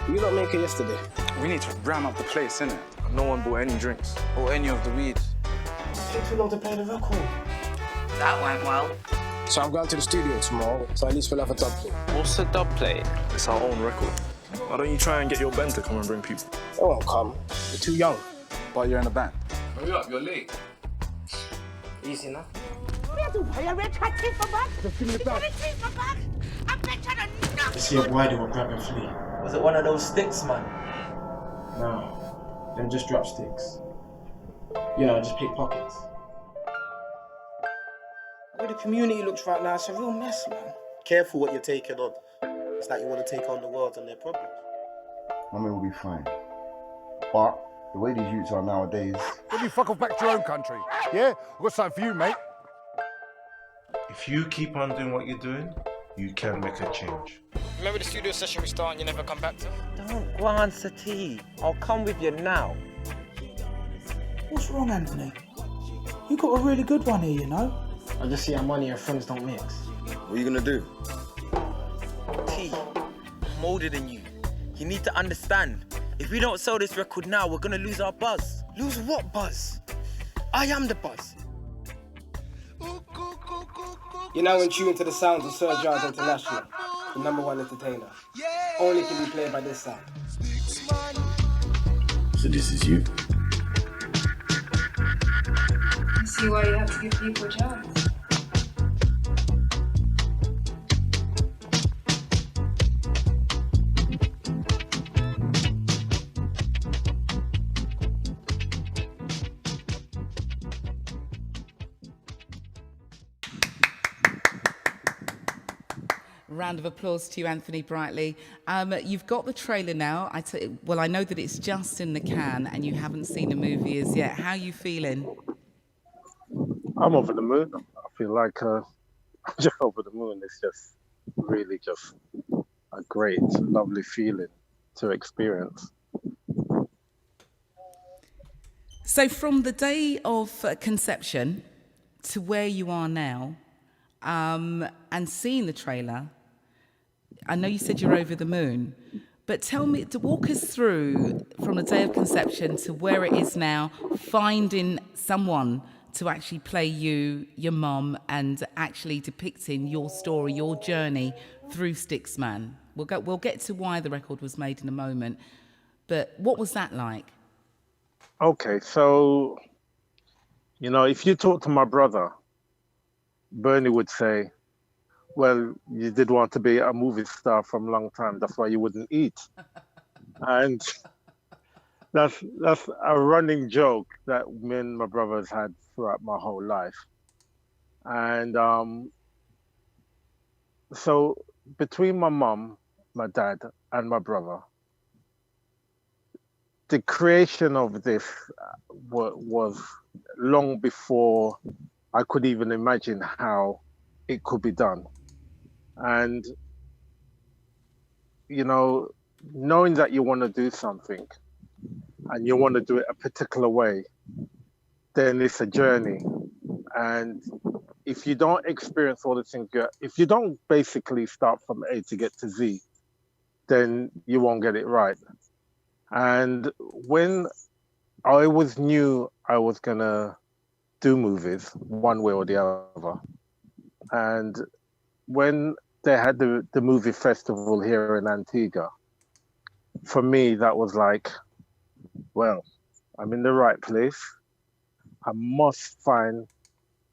You not make it yesterday. We need to ram up the place, innit? No one bought any drinks. Or any of the weed. Takes too long to play the record. That went well. So I'm going to the studio tomorrow, so at least we'll have a dub plate. What's a dub plate? It's our own record. Why don't you try and get your band to come and bring people? They won't come. You're too young. But you're in a band. Hurry up, you're late. Easy enough. See a why they were grabbing Flea. Was it one of those sticks, man? No, them just drop sticks. Yeah, just pickpockets. The way the community looks right now, it's a real mess, man. Careful what you're taking on. It's like you want to take on the world and their problems. I mean, we'll be fine. But the way these youths are nowadays... Will you fuck off back to your own country? Yeah? I've got something for you, mate. If you keep on doing what you're doing, you can make a change. Remember the studio session we started and you never come back to? Don't go on, Sati. I'll come with you now. What's wrong, Anthony? You got a really good one here, you know? I just see how money and friends don't mix. What are you gonna do? T, I'm older than you. You need to understand. If we don't sell this record now, we're gonna lose our buzz. Lose what buzz? I am the buzz. You're now in tune to the sounds of Sir Giles International, the #1 entertainer. Only can be played by this sound. So this is you? I see why you have to give people a chance. Round of applause to you, Anthony Brightly. You've got the trailer now. I know that it's just in the can and you haven't seen the movie as yet. How are you feeling? I'm over the moon. I feel like I'm just over the moon. It's just really just a great, lovely feeling to experience. So from the day of conception to where you are now, and seeing the trailer, I know you said you're over the moon, but tell me, to walk us through from the day of conception to where it is now, finding someone to actually play you, your mum, and actually depicting your story, your journey through Stickman. We'll get to why the record was made in a moment, but what was that like? Okay, so, you know, if you talk to my brother, Bernie would say, well, you did want to be a movie star from a long time. That's why you wouldn't eat. And that's a running joke that me and my brothers had throughout my whole life. And so between my mom, my dad, and my brother, the creation of this was long before I could even imagine how it could be done. And, you know, knowing that you want to do something and you want to do it a particular way, then it's a journey. And if you don't experience all the things, if you don't basically start from A to get to Z, then you won't get it right. And when I always knew I was going to do movies one way or the other. And when they had the movie festival here in Antigua, for me, that was like, well, I'm in the right place. I must find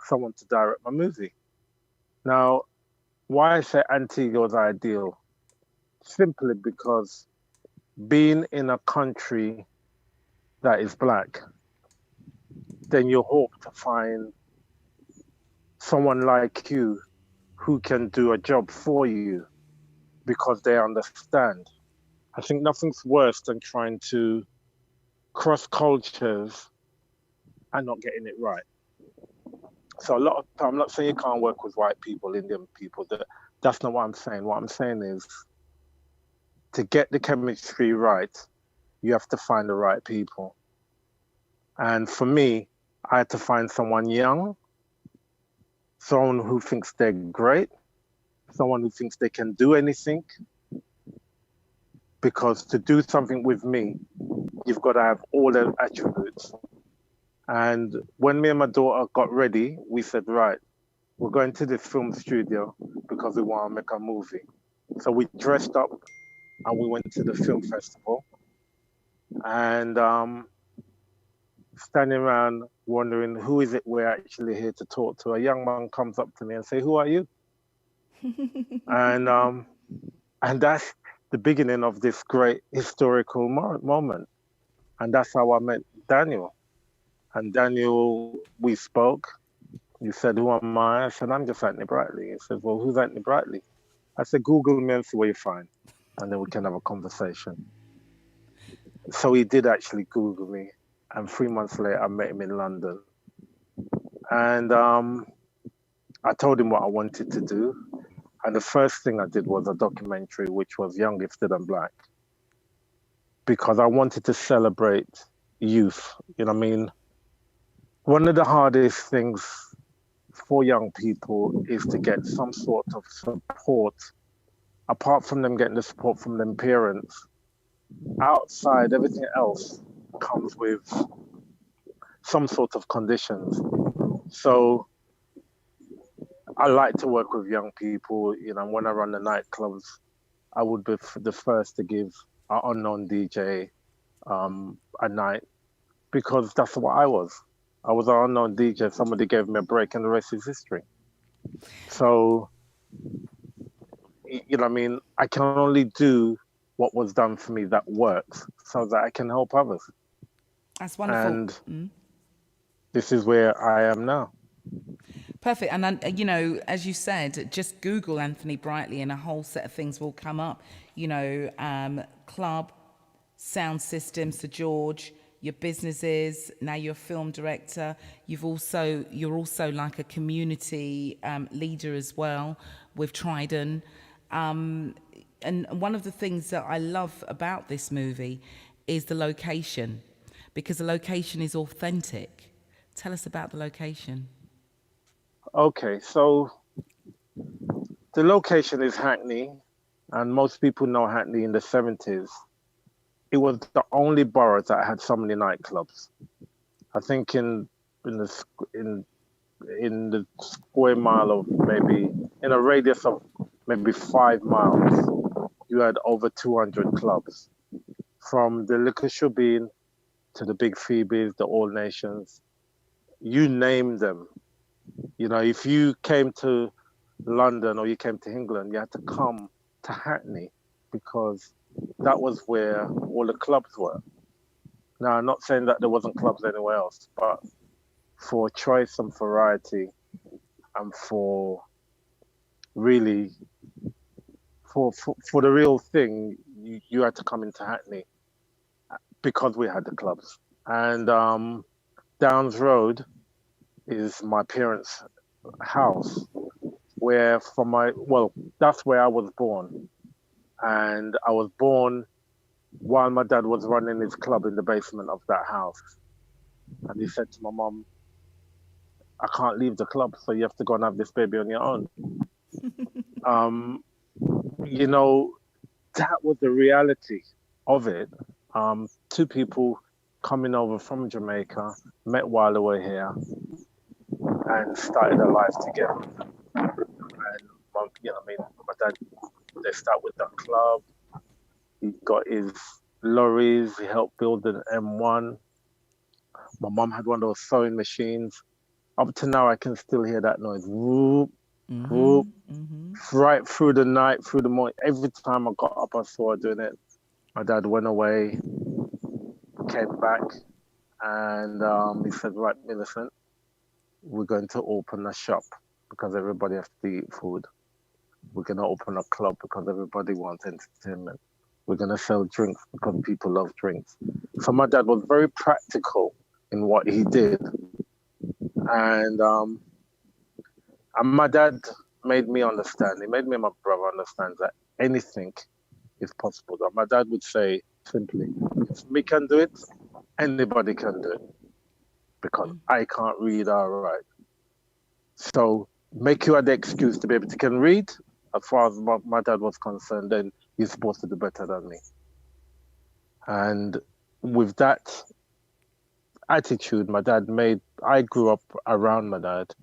someone to direct my movie. Now, why I say Antigua was ideal? Simply because being in a country that is Black, then you hope to find someone like you who can do a job for you because they understand. I think nothing's worse than trying to cross cultures and not getting it right. So a lot of time, I'm not saying you can't work with white people, Indian people. That's not what I'm saying. What I'm saying is to get the chemistry right, you have to find the right people. And for me, I had to find someone young, someone who thinks they're great, someone who thinks they can do anything, because to do something with me, you've got to have all the attributes. And when me and my daughter got ready, we said, right, we're going to this film studio because we want to make a movie. So we dressed up and we went to the film festival. And standing around wondering who is it we're actually here to talk to, a young man comes up to me and say, "Who are you?" and that's the beginning of this great historical moment. And that's how I met Daniel. And Daniel, we spoke. He said, "Who am I?" I said, "I'm just Anthony Brightly." He said, "Well, who's Anthony Brightly?" I said, "Google me and see what you find, and then we can have a conversation." So he did actually Google me, and 3 months later, I met him in London. And I told him what I wanted to do. And the first thing I did was a documentary, which was Young, Gifted and Black, because I wanted to celebrate youth. You know what I mean? One of the hardest things for young people is to get some sort of support, apart from them getting the support from their parents. Outside, everything else comes with some sort of conditions. So I like to work with young people. You know, when I run the nightclubs, I would be the first to give an unknown DJ a night, because that's what I was. I was an unknown DJ. Somebody gave me a break, and the rest is history. So, you know what I mean? I can only do what was done for me that works so that I can help others. That's wonderful. And this is where I am now. Perfect. And, you know, as you said, just Google Anthony Brightly and a whole set of things will come up. You know, club, sound system, Sir George, your businesses, now you're a film director. You're also like a community leader as well with Trident. And one of the things that I love about this movie is the location, because the location is authentic. Tell us about the location. Okay, so the location is Hackney, and most people know Hackney in the 70s. It was the only borough that had so many nightclubs. I think in the square mile of maybe, in a radius of maybe 5 miles, you had over 200 clubs. From the Liquor Shubin to the Big Phoebes, the All Nations, you name them. You know, if you came to London or you came to England, you had to come to Hackney because that was where all the clubs were. Now, I'm not saying that there wasn't clubs anywhere else, but for choice and variety and for really, for the real thing, you had to come into Hackney because we had the clubs. And Downs Road is my parents' house, where that's where I was born. And I was born while my dad was running his club in the basement of that house. And he said to my mom, "I can't leave the club, so you have to go and have this baby on your own." You know, that was the reality of it. Two people coming over from Jamaica, met while they were here, and started a life together. And you know, I mean, my dad, they start with the club. He got his lorries. He helped build an M1. My mom had one of those sewing machines. Up to now, I can still hear that noise. Whoop, whoop, right through the night, through the morning. Every time I got up, I saw her doing it. My dad went away, came back, and he said, "Right, Millicent, we're going to open a shop because everybody has to eat food. We're going to open a club because everybody wants entertainment. We're going to sell drinks because people love drinks." So my dad was very practical in what he did. And my dad made me understand. He made me and my brother understand that anything is possible. And my dad would say simply, if me can do it, anybody can do it. Because I can't read or write. So make you the excuse to be able to can read. As far as my dad was concerned, then you're supposed to do better than me. And with that attitude I grew up around my dad,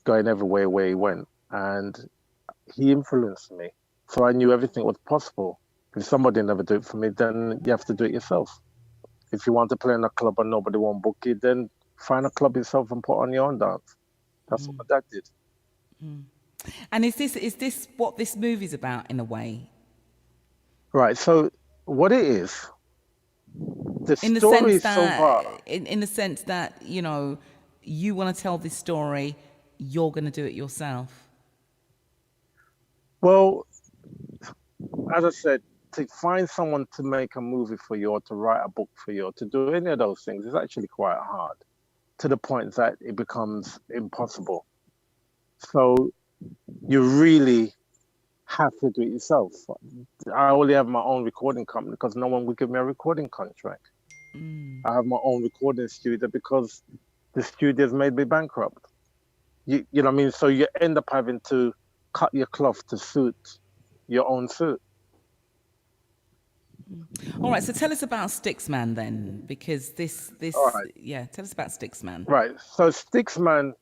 going everywhere where he went. And he influenced me. So I knew everything was possible. If somebody never do it for me, then you have to do it yourself. If you want to play in a club and nobody won't book you, then find a club yourself and put on your own dance. That's what my dad did. And is this what this movie's about in a way? Right. So what it is, the In the story sense is so far. that, in the sense that, you know, you want to tell this story, you're going to do it yourself. Well, as I said, to find someone to make a movie for you or to write a book for you or to do any of those things is actually quite hard, to the point that it becomes impossible. So you really have to do it yourself. I only have my own recording company because no one would give me a recording contract. I have my own recording studio because the studio's made me bankrupt. You know what I mean? So you end up having to cut your cloth to suit your own suit. All right, so tell us about Stickman then, because this All right. yeah, tell us about Stickman. Right. So Stickman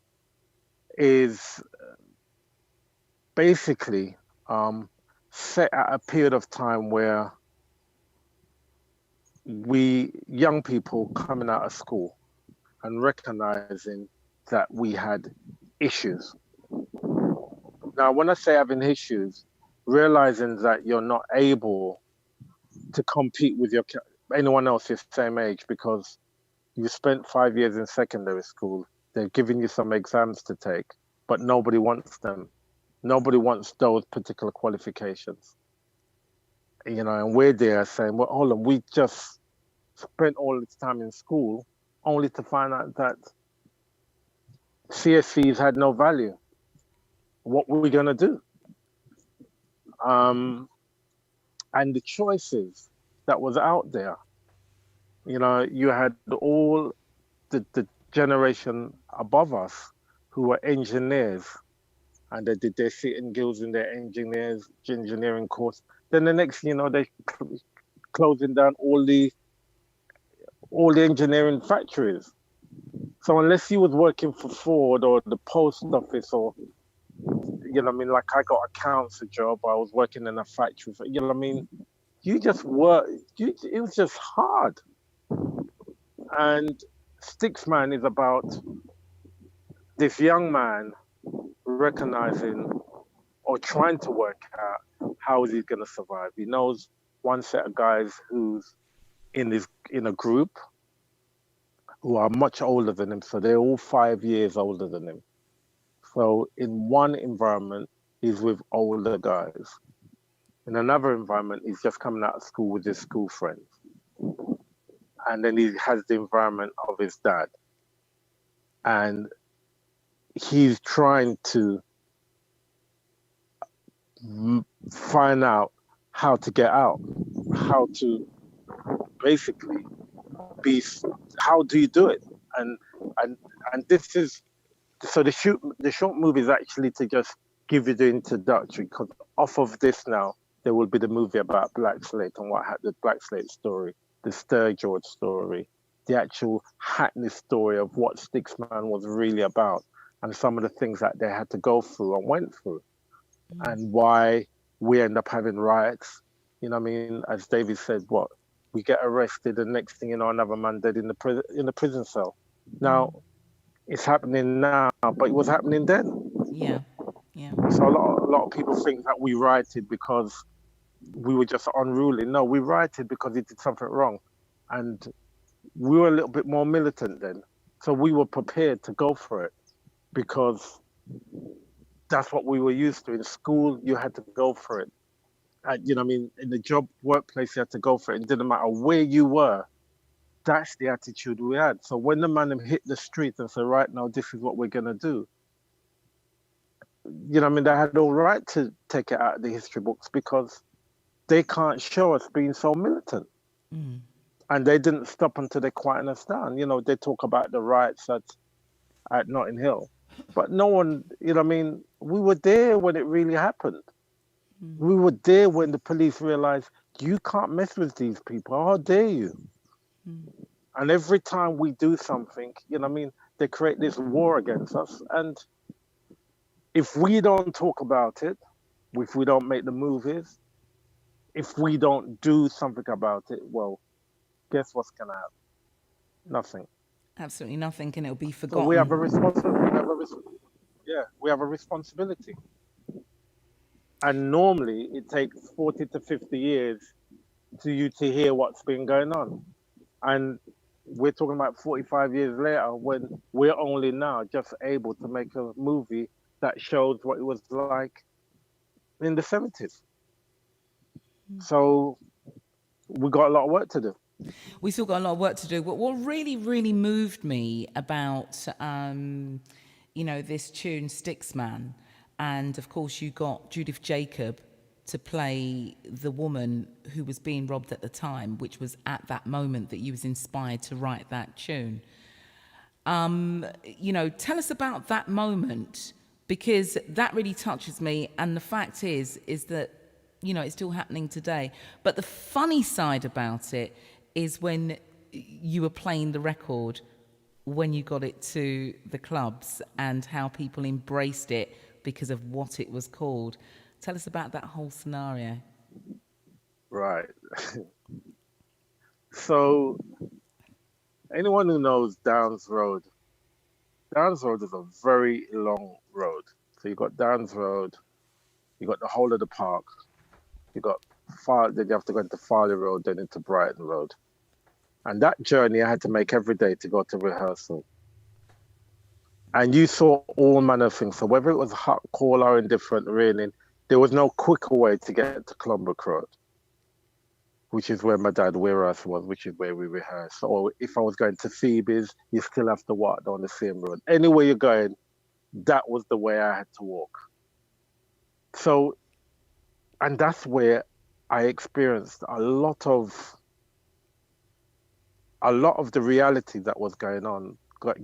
is basically set at a period of time where we young people coming out of school and recognizing that we had issues. Now, when I say having issues, realizing that you're not able to compete with anyone else your same age because you spent 5 years in secondary school. They're giving you some exams to take, but nobody wants them. Nobody wants those particular qualifications. You know, and we're there saying, well, hold on, we just spent all this time in school only to find out that CSCs had no value. What were we going to do? And the choices that was out there, you know, you had all the generation above us who were engineers and they did their sitting guilds in their engineering course. Then the next, you know, they closing down all the engineering factories. So unless you was working for Ford or the post office or, you know what I mean, like I got a council job, I was working in a factory, you know what I mean, you just work, it was just hard. And Stickman is about this young man recognizing or trying to work out how is he going to survive. He knows one set of guys who's in a group who are much older than him, so they're all 5 years older than him. So in one environment, he's with older guys. In another environment, he's just coming out of school with his school friends. And then he has the environment of his dad. And he's trying to find out how to get out, how to basically how do you do it? And this is, so the short movie is actually to just give you the introductory, because off of this now, there will be the movie about Black Slate and the Black Slate story, the Sturgeon story, the actual Hackney story of what Stickman was really about, and some of the things that they had to go through and went through, and why we end up having riots. You know what I mean? As David said, we get arrested, and next thing you know, another man dead in the prison cell. Now, it's happening now, but it was happening then. Yeah, yeah. So a lot of people think that we rioted because we were just unruly. No, we rioted because he did something wrong, and we were a little bit more militant then. So we were prepared to go for it because that's what we were used to. In school, you had to go for it. You know what I mean? In the workplace, you had to go for it. It didn't matter where you were. That's the attitude we had. So when the man hit the street and said, right now, this is what we're going to do, you know what I mean? They had all right to take it out of the history books because they can't show us being so militant. And they didn't stop until they quieted us down. You know, they talk about the riots at Notting Hill. But no one, you know what I mean? We were there when it really happened. We were there when the police realized you can't mess with these people. How dare you? And every time we do something, you know what I mean, they create this war against us. And if we don't talk about it, if we don't make the movies, if we don't do something about it, well, guess what's going to happen? Nothing. Absolutely nothing, and it'll be So forgotten. we have a responsibility. We have a responsibility. And normally it takes 40 to 50 years to you to hear what's been going on. And we're talking about 45 years later when we're only now just able to make a movie that shows what it was like in the 70s. So we got a lot of work to do. We still got a lot of work to do. But what really, really moved me about, this tune, Stickman, and of course you got Judith Jacob to play the woman who was being robbed at the time, which was at that moment that you was inspired to write that tune. Tell us about that moment, because that really touches me. And the fact is that, it's still happening today. But the funny side about it is when you were playing the record, when you got it to the clubs and how people embraced it because of what it was called. Tell us about that whole scenario. Right. So anyone who knows Downs Road is a very long road. So you got Downs Road, you got the whole of the park, you got then you have to go into Farley Road, then into Brighton Road. And that journey I had to make every day to go to rehearsal. And you saw all manner of things. So whether it was hot, cold, or indifferent, raining, there was no quicker way to get to Clonbrook Road, which is where my dad warehouse was, which is where we rehearsed. Or if I was going to Phoebe's, you still have to walk down the same road. Anywhere you're going, that was the way I had to walk. So, and that's where I experienced a lot of the reality that was going on,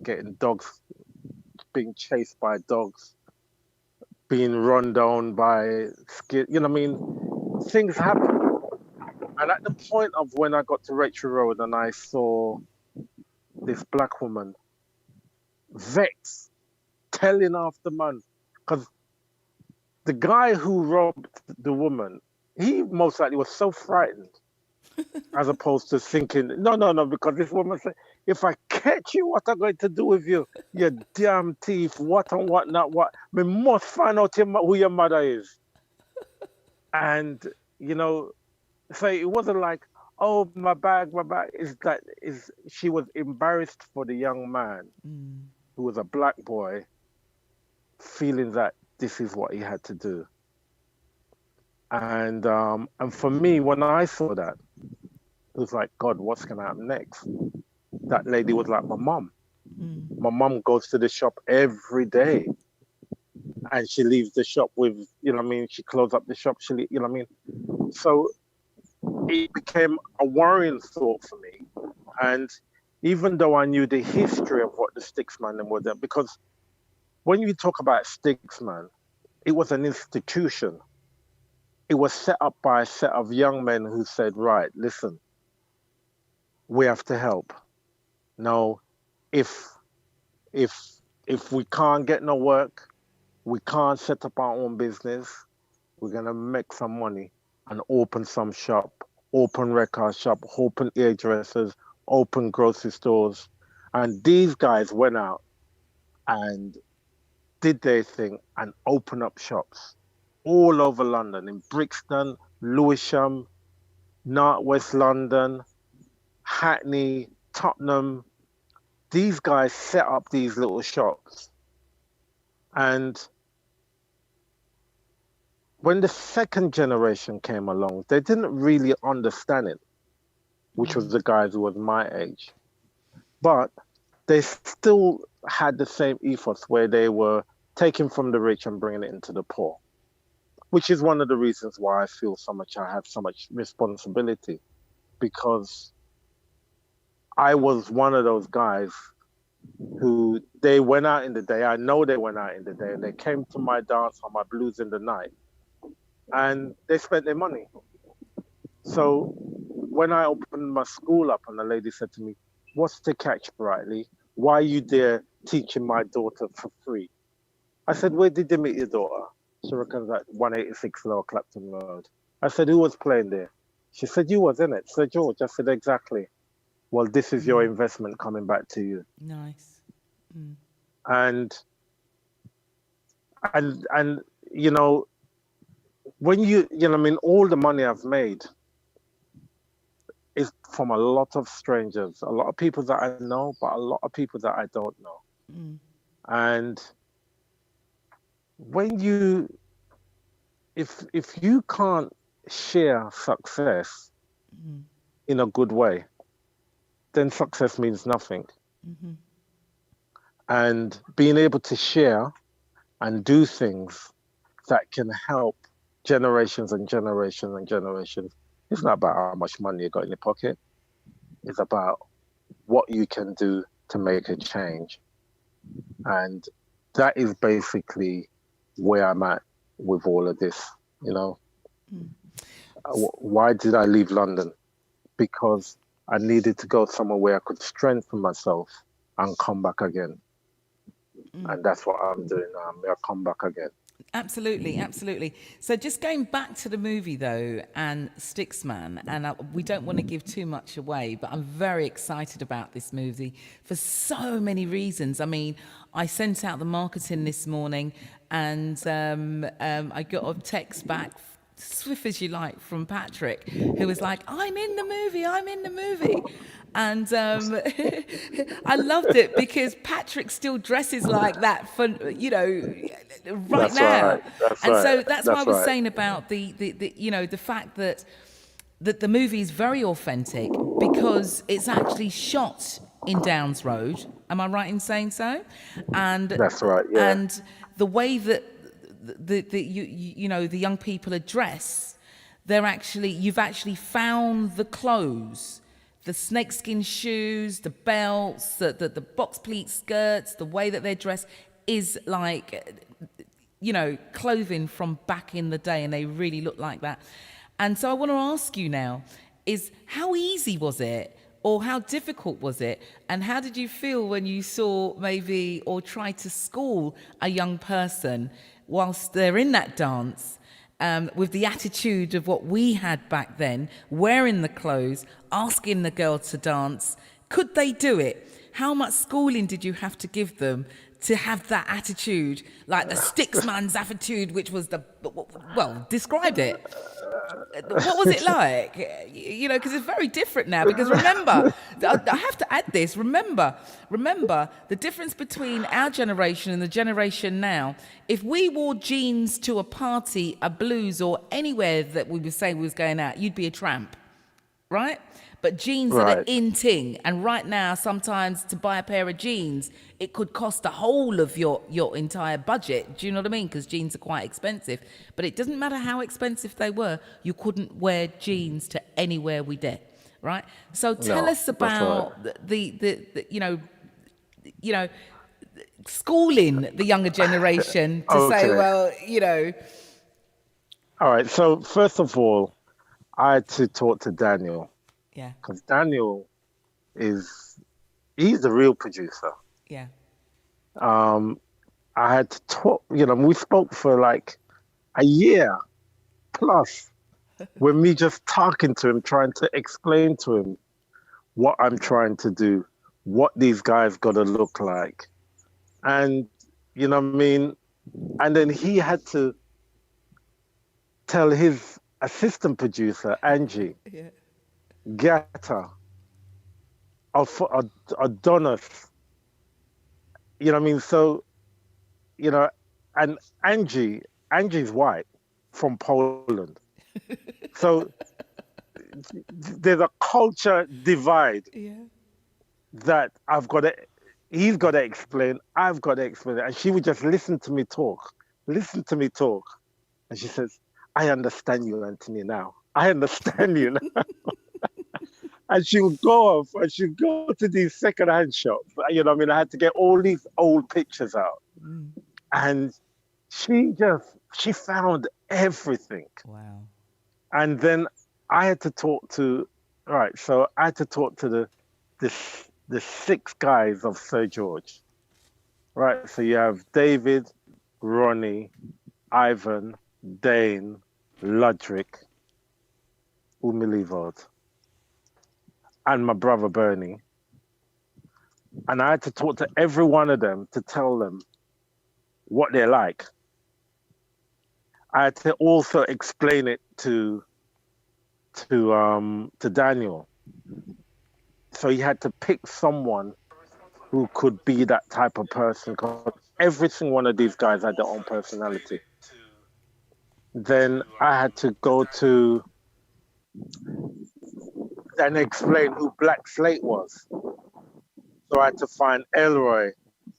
getting dogs, being chased by dogs, being run down by, things happen. And at the point of when I got to Rachel Road and I saw this black woman vexed, telling after man, because the guy who robbed the woman, he most likely was so frightened, as opposed to thinking, no, because this woman said, if I catch you, what am I going to do with you? You damn thief, what and what not what. We must find out who your mother is. And, so it wasn't like, oh, my bag. She was embarrassed for the young man who was a black boy, feeling that this is what he had to do. And for me, when I saw that, it was like, God, what's going to happen next? That lady was like my mom. My mom goes to the shop every day. And she leaves the shop with, she closes up the shop. So it became a worrying thought for me. And even though I knew the history of what the Sticksman were there, because when you talk about Sticksman, it was an institution. It was set up by a set of young men who said, right, listen, we have to help. Now, if we can't get no work, we can't set up our own business, we're going to make some money and open some shop, open record shop, open hairdressers, open grocery stores. And these guys went out and did their thing and opened up shops all over London, in Brixton, Lewisham, North West London, Hackney, Tottenham. These guys set up these little shops. And when the second generation came along, they didn't really understand it, which was the guys who was my age. But they still had the same ethos where they were taking from the rich and bringing it into the poor, which is one of the reasons why I feel I have so much responsibility, because I was one of those guys who they went out in the day. I know they went out in the day and they came to my dance on my blues in the night and they spent their money. So when I opened my school up and the lady said to me, "What's the catch, Brightly? Why are you there teaching my daughter for free?" I said, "Where did you meet your daughter?" She reckons at 186 Lower Clapton Road. I said, "Who was playing there?" She said, "You was in it, Sir George." I said, "Exactly. Well, this is your investment coming back to you." Nice. Mm. And you know, when I mean, all the money I've made is from a lot of strangers, a lot of people that I know, but a lot of people that I don't know. Mm. And when if you can't share success in a good way, then success means nothing. Mm-hmm. And being able to share and do things that can help generations and generations and generations, it's not about how much money you got in your pocket. It's about what you can do to make a change. And that is basically where I'm at with all of this, you know. Why did I leave London? Because I needed to go somewhere where I could strengthen myself and come back again. And that's what I'm doing now. I'm going to come back again. Absolutely, absolutely. So just going back to the movie though, and Stickman, and we don't want to give too much away, but I'm very excited about this movie for so many reasons. I mean, I sent out the marketing this morning, and I got a text back, swift as you like, from Patrick, who was like, I'm in the movie. And I loved it because Patrick still dresses like that for, right now. Right. So that's why I was saying about the fact that the movie is very authentic because it's actually shot in Downs Road. Am I right in saying so? And that's right. Yeah. And the way that the young people are dressed, you've actually found the clothes, the snakeskin shoes, the belts, the box pleat skirts, the way that they're dressed is like, clothing from back in the day, and they really look like that. And so I want to ask you now, is how easy was it, or how difficult was it, and how did you feel when you saw maybe or tried to school a young person whilst they're in that dance, with the attitude of what we had back then, wearing the clothes, asking the girl to dance? Could they do it? How much schooling did you have to give them to have that attitude, like the Sticksman's attitude, which was describe it. What was it like? Because it's very different now. Because remember, I have to add this. Remember the difference between our generation and the generation now. If we wore jeans to a party, a blues, or anywhere that we were saying we was going out, you'd be a tramp, right? But jeans are the in thing. And right now, sometimes to buy a pair of jeans, it could cost the whole of your entire budget. Do you know what I mean? Because jeans are quite expensive. But it doesn't matter how expensive they were, you couldn't wear jeans to anywhere we did, right? So tell us about the schooling the younger generation to say, well, All right. So first of all, I had to talk to Daniel. Yeah. Because Daniel he's the real producer. Yeah. I had to talk, we spoke for like a year plus with me just talking to him, trying to explain to him what I'm trying to do, what these guys got to look like. And, and then he had to tell his assistant producer, Angie, Gata, Adonis, So, and Angie's white from Poland. So there's a culture divide that he's got to explain, I've got to explain it. And she would just listen to me talk. And she says, I understand you, Anthony, now. I understand you now. And she would go off and she'd go to these secondhand shops. I had to get all these old pictures out. And she found everything. Wow. And then I had to talk to, right, so I had to talk to the 6 guys of Sir George, right? So you have David, Ronnie, Ivan, Dane, Ludrick, Umilivod, and my brother Bernie. And I had to talk to every one of them to tell them what they're like. I had to also explain it to Daniel. So he had to pick someone who could be that type of person, because every single one of these guys had their own personality. Then I had to go to and explain who Black Slate was. So I had to find Elroy,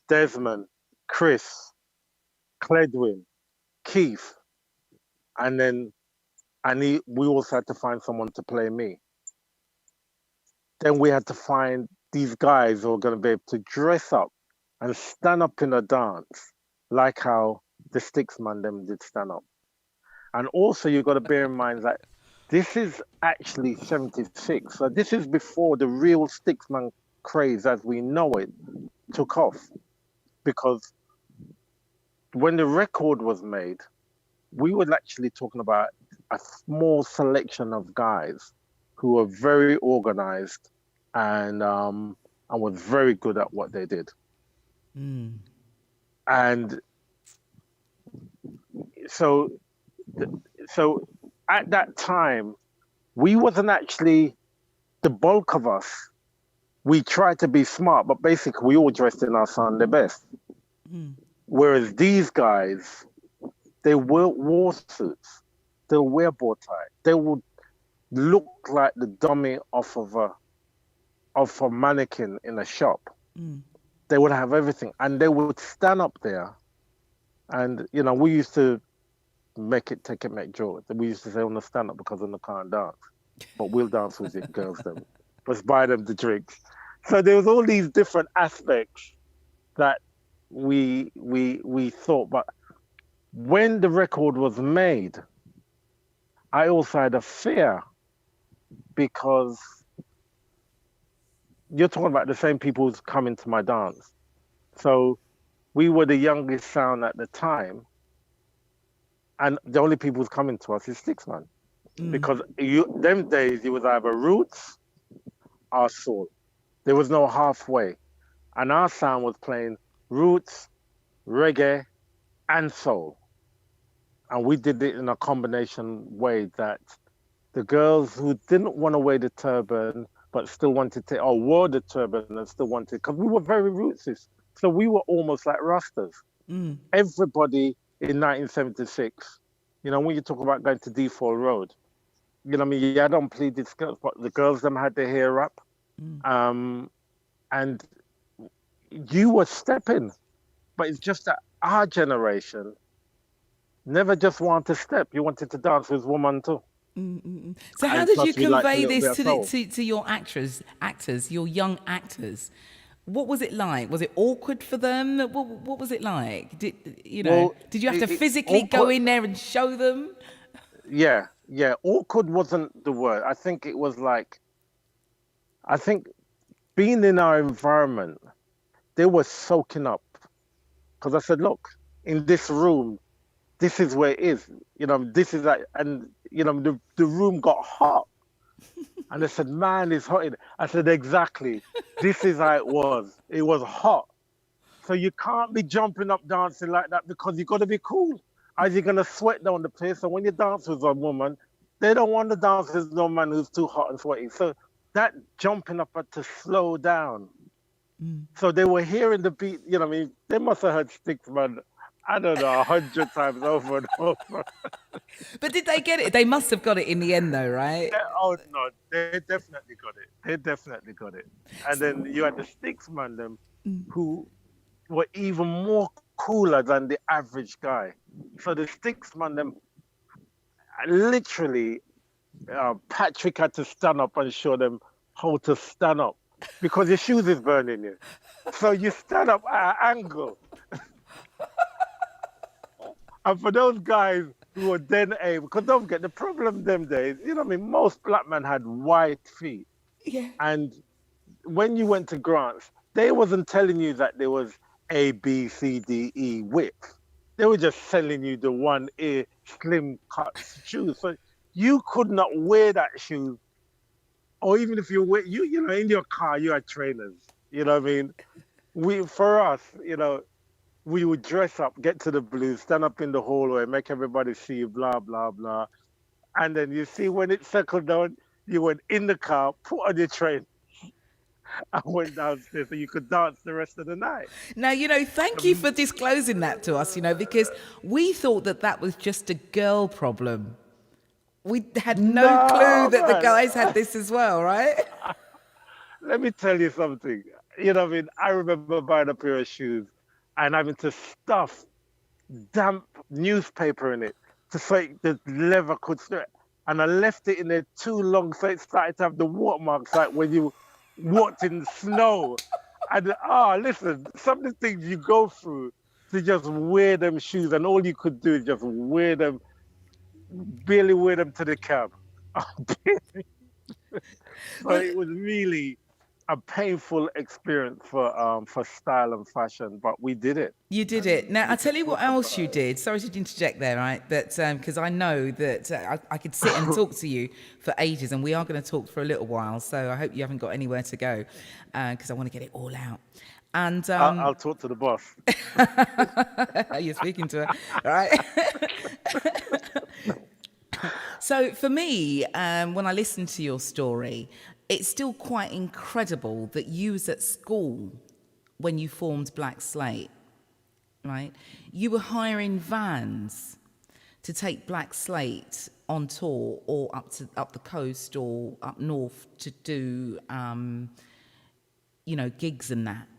Desmond, Chris, Cledwin, Keith, and then we also had to find someone to play me. Then we had to find these guys who are going to be able to dress up and stand up in a dance, like how the Sticksman them did stand up. And also you've got to bear in mind that this is actually 76. So this is before the real Sticksman craze as we know it took off. Because when the record was made, we were actually talking about a small selection of guys who were very organized and was very good at what they did. Mm. And so at that time, we wasn't actually, the bulk of us, we tried to be smart, but basically we all dressed in our Sunday best. Mm. Whereas these guys, they wore suits, they would wear bow tie, they would look like the dummy off of a mannequin in a shop. Mm. They would have everything, and they would stand up there. And we used to make jokes. We used to say on the stand up because on the can't dance, but we'll dance with it, girls. Them, let's buy them the drinks. So there was all these different aspects that we thought. But when the record was made, I also had a fear, because you're talking about the same people who's coming to my dance. So we were the youngest sound at the time, and the only people who's coming to us is Sticksman. Mm. Because them days, it was either roots or soul. There was no halfway. And our sound was playing roots, reggae, and soul. And we did it in a combination way that the girls who didn't want to wear the turban, but still wanted to, or wore the turban and still wanted, because we were very rootsist. So we were almost like Rastas. Mm. Everybody in 1976, when you talk about going to D4 Road, you had on pleated skirts, but the girls them had their hair up. Mm. And you were stepping. But it's just that our generation never just wanted to step. You wanted to dance with woman too. Mm-mm. So how And did plus you we liked a convey little this bit of soul. to your actors, your young actors? What was it like? Was it awkward for them? What was it like? Did you have to physically go in there and show them? Yeah. Awkward wasn't the word. I think it was like, being in our environment, they were soaking up. Because I said, look, in this room, this is where it is. This is like, and the room got hot. And they said, man, it's hot in. I said, exactly. This is how it was. It was hot. So you can't be jumping up dancing like that, because you got to be cool. As you're going to sweat down the place. So when you dance with a woman, they don't want to dance with no man who's too hot and sweaty. So that jumping up had to slow down. Mm. So they were hearing the beat, they must have heard Sticksman, I don't know, 100 times over and over. But did they get it? They must have got it in the end though, right? Oh no, they definitely got it. And then you had the Sticksman them, who were even more cooler than the average guy. So the Sticksman them, literally, Patrick had to stand up and show them how to stand up, because your shoes is burning you. So you stand up at an angle. And for those guys we were then able, because don't forget the problem them days, you know what I mean? Most black men had white feet. Yeah. And when you went to Grants, they wasn't telling you that there was A, B, C, D, E width. They were just selling you the one ear slim cut shoes. So you could not wear that shoe. Or even if you wear, you know, in your car, you had trainers. You know what I mean? For us, you know, we would dress up, get to the blues, stand up in the hallway, make everybody see you, blah, blah, blah. And then you see when it settled down, you went in the car, put on your train, and went downstairs so you could dance the rest of the night. Now, you know, thank you for disclosing that to us, you know, because we thought that that was just a girl problem. We had no clue that the guys had this as well, right? Let me tell you something. You know what I mean? I remember buying a pair of shoes and having to stuff damp newspaper in it so the leather could stretch. And I left it in there too long, so it started to have the watermarks like when you walked in the snow. And listen, some of the things you go through to just wear them shoes, and all you could do is just wear them, barely wear them to the cab. So it was really a painful experience for style and fashion, but we did it. You did it. Now, I'll tell you what else you did. Sorry to interject there, right? But because I know that I could sit and talk to you for ages, and we are going to talk for a little while. So I hope you haven't got anywhere to go, because I want to get it all out. And I'll talk to the boss. You're speaking to her, right? So for me, when I listen to your story, it's still quite incredible that you was at school when you formed Black Slate, right? You were hiring vans to take Black Slate on tour or up the coast or up north to do, you know, gigs and that.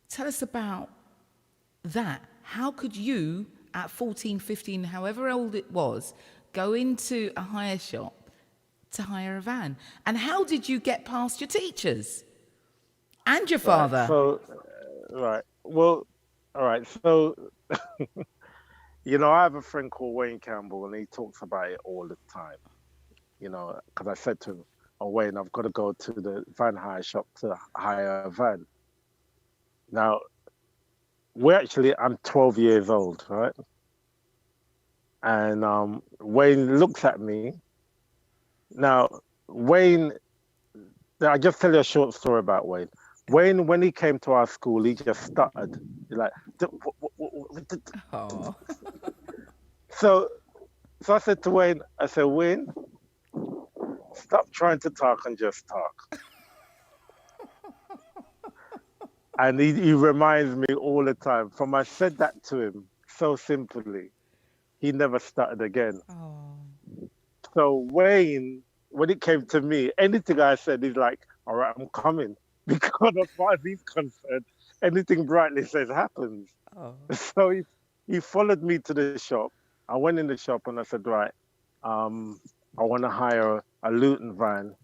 Tell us about that. How could you, at 14, 15, however old it was, go into a hire shop to hire a van? And how did you get past your teachers and your father? Well, all right. So, you know, I have a friend called Wayne Campbell, and he talks about it all the time. You know, because I said to him, "Oh, Wayne, I've got to go to the van hire shop to hire a van." Now, I'm 12 years old, right? And Wayne looks at me. Now, Wayne, I'll just tell you a short story about Wayne. Wayne, when he came to our school, he just stuttered. He's like, oh. So I said to Wayne, Wayne, stop trying to talk and just talk. And he reminds me all the time. From I said that to him so simply, he never stuttered again. Oh. So Wayne, when it came to me, anything I said, he's like, all right, I'm coming. Because as far as he's concerned, anything Brightly says happens. Oh. So he followed me to the shop. I went in the shop and I said, right, I want to hire a Luton van.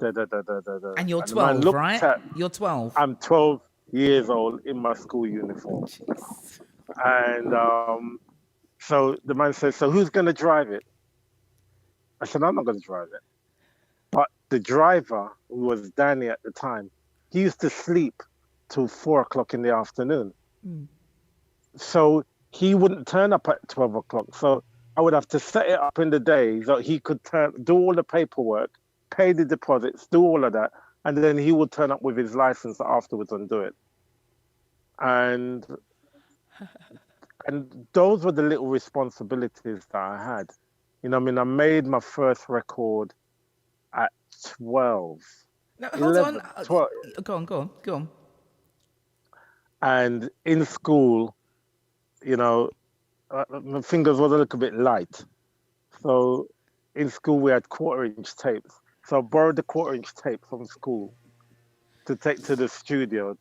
And you're 12, right? You're 12. I'm 12 years old in my school uniform. Jeez. And so the man says, so who's going to drive it? I said, I'm not going to drive it. But the driver, who was Danny at the time, he used to sleep till 4 o'clock in the afternoon. Mm. So he wouldn't turn up at 12 o'clock. So I would have to set it up in the day so he could do all the paperwork, pay the deposits, do all of that. And then he would turn up with his license afterwards and do it. And those were the little responsibilities that I had. You know, I mean, I made my first record at 12. No, hold 11, on. 12. Go on. And in school, you know, my fingers were a little bit light. So in school, we had 1/4-inch tapes. So I borrowed the 1/4-inch tape from school to take to the studio.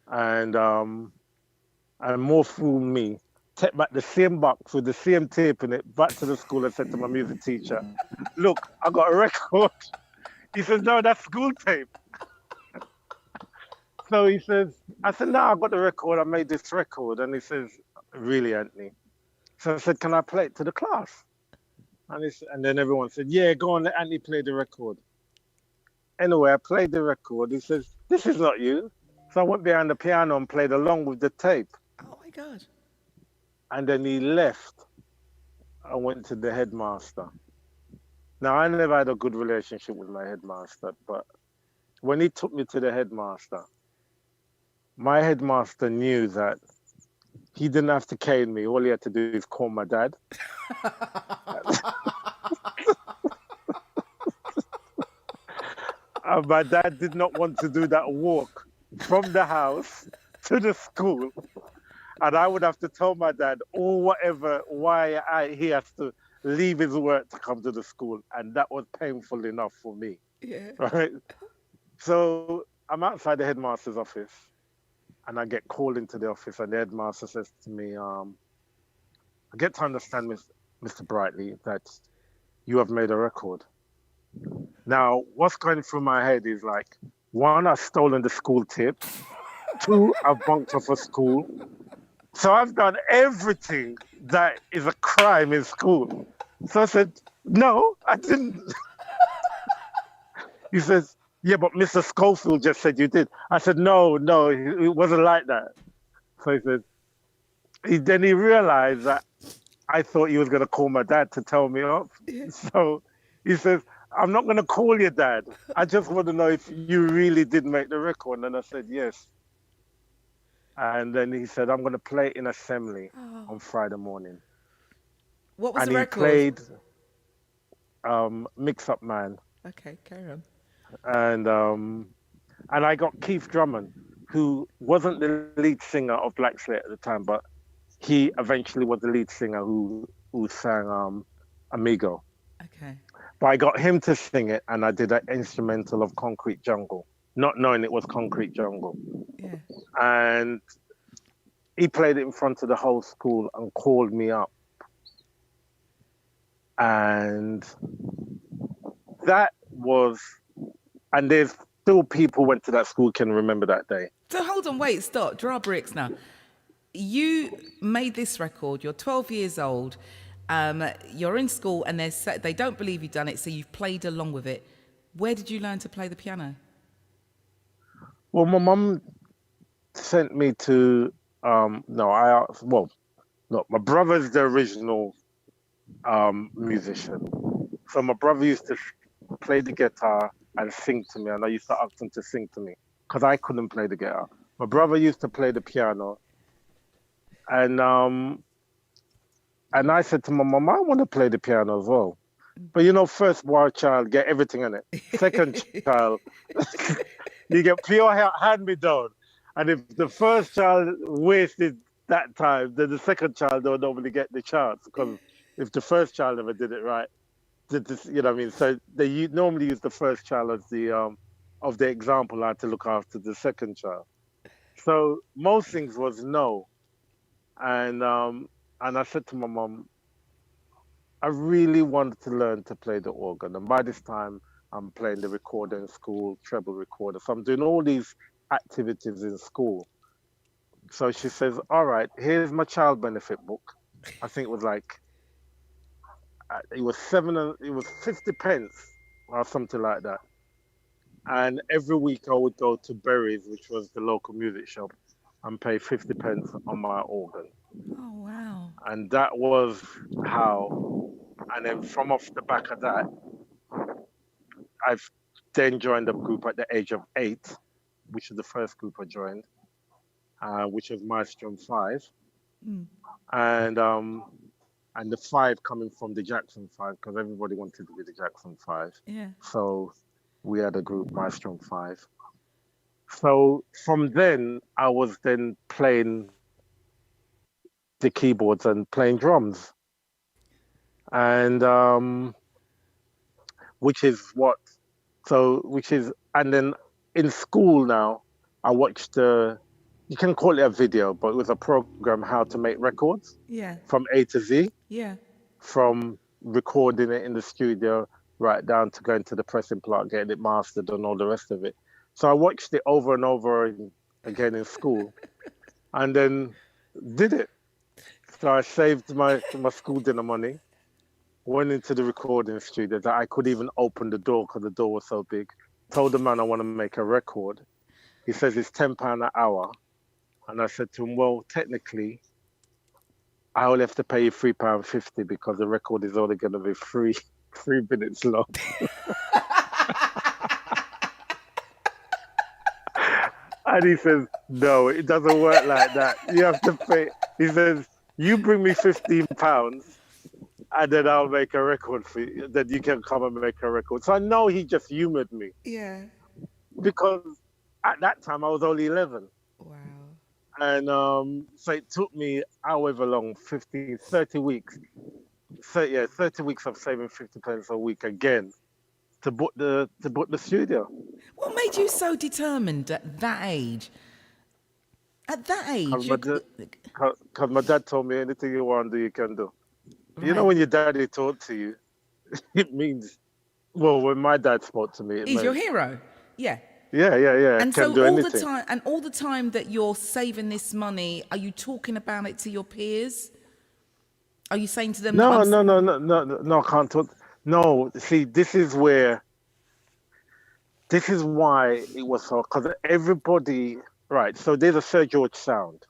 And more fool me, take back the same box with the same tape in it back to the school and said to my music teacher, look, I got a record. He says, no, that's school tape. So he says, I said, no, I got the record. I made this record. And he says, really, Anthony? So I said, can I play it to the class? And then everyone said, yeah, go on, let Andy play the record. Anyway, I played the record. He says, this is not you. So I went behind the piano and played along with the tape. Oh my God. And then he left. I went to the headmaster. Now, I never had a good relationship with my headmaster, but when he took me to the headmaster, my headmaster knew that he didn't have to cane me. All he had to do is call my dad. And my dad did not want to do that walk from the house to the school. And I would have to tell my dad or whatever why he has to leave his work to come to the school. And that was painful enough for me. Yeah. Right? So I'm outside the headmaster's office and I get called into the office and the headmaster says to me, I get to understand, Mr. Brightly, that you have made a record. Now, what's going through my head is like, one, I've stolen the school tip. Two, I've bunked off of school. So I've done everything that is a crime in school. So I said, no, I didn't. He says, yeah, but Mr. Schofield just said you did. I said, no, it wasn't like that. So he said, then he realized that I thought he was going to call my dad to tell me off. So he says, I'm not going to call your dad. I just want to know if you really did make the record. And I said, yes. And then he said, I'm going to play it in assembly on Friday morning. What was and the record? He played Mix Up Man. Okay, carry on. And I got Keith Drummond, who wasn't the lead singer of Black Slate at the time, but he eventually was the lead singer who sang Amigo. Okay. But I got him to sing it, and I did an instrumental of Concrete Jungle, not knowing it was Concrete Jungle. Yeah. And he played it in front of the whole school and called me up. And that was, and there's still people went to that school can remember that day. So hold on, wait, stop, draw bricks now. You made this record, you're 12 years old, you're in school and they don't believe you've done it, so you've played along with it. Where did you learn to play the piano? Well, my mum sent me to, my brother's the original musician. So my brother used to play the guitar and sing to me, and I used to ask him to sing to me because I couldn't play the guitar. My brother used to play the piano, and I said to my mum, I want to play the piano as well. But first wild child, get everything in it. Second child, you get pure hand-me-down. And if the first child wasted that time, then the second child don't normally get the chance, because if the first child never did it right, you know what I mean? So they normally use the first child as the example how to look after the second child. So most things was no. And I said to my mom, I really wanted to learn to play the organ. And by this time, I'm playing the recorder in school, treble recorder. So I'm doing all these activities in school. So she says, all right, here's my child benefit book. I think it was like, it was 50 pence or something like that. And every week I would go to Berry's, which was the local music shop, and pay 50 pence on my organ. Oh, wow. And that was how, and then from off the back of that, I've then joined a group at the age of 8, which is the first group I joined, which was Maestro 5. Mm. And the 5 coming from the Jackson 5, because everybody wanted to be the Jackson 5. Yeah. So we had a group, Maestro 5. So from then, I was then playing the keyboards and playing drums. And and then in school now, I watched you can call it a video, but it was a program how to make records. Yeah. From A to Z. Yeah. From recording it in the studio right down to going to the pressing plant, getting it mastered and all the rest of it. So I watched it over and over again in school and then did it. So I saved my school dinner money, went into the recording studio that I could even open the door because the door was so big. Told the man I want to make a record. He says it's £10 an hour. And I said to him, well, technically, I will have to pay you £3.50 because the record is only going to be 3 minutes long. And he says, no, it doesn't work like that. You have to pay. He says, you bring me £15 and then I'll make a record for you. Then you can come and make a record. So I know he just humored me. Yeah. Because at that time I was only 11. Wow. And so it took me however long, 30 weeks. 30 weeks of saving 50 pence a week again to book the studio. What made you so determined at that age? At that age? Because my dad told me anything you want to do, you can do. Right. You know, when your daddy talked to you, it means, well, when my dad spoke to me, He's your hero. Yeah. Yeah. And can so do all anything. the time that you're saving this money, are you talking about it to your peers? Are you saying to them? No, I can't talk. No, see, this is why it was so, because everybody, right, so there's a Sir George sound,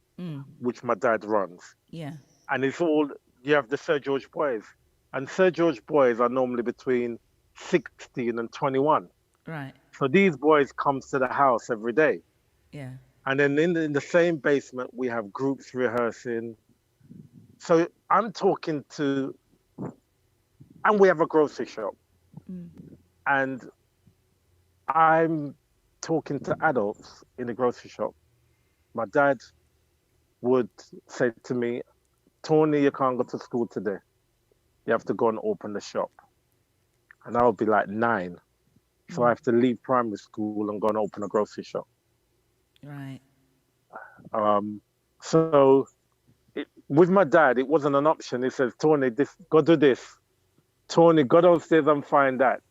which my dad runs. Yeah. And it's all, you have the Sir George boys. And Sir George boys are normally between 16 and 21. Right. So these boys come to the house every day. Yeah. And then in the same basement, we have groups rehearsing. So I'm talking to, and we have a grocery shop. And I'm talking to adults in the grocery shop. My dad would say to me, Tony, you can't go to school today. You have to go and open the shop. And I would be like 9. So I have to leave primary school and go and open a grocery shop. Right. So with my dad, it wasn't an option. He says, Tony, go do this. Tony, go downstairs and find that.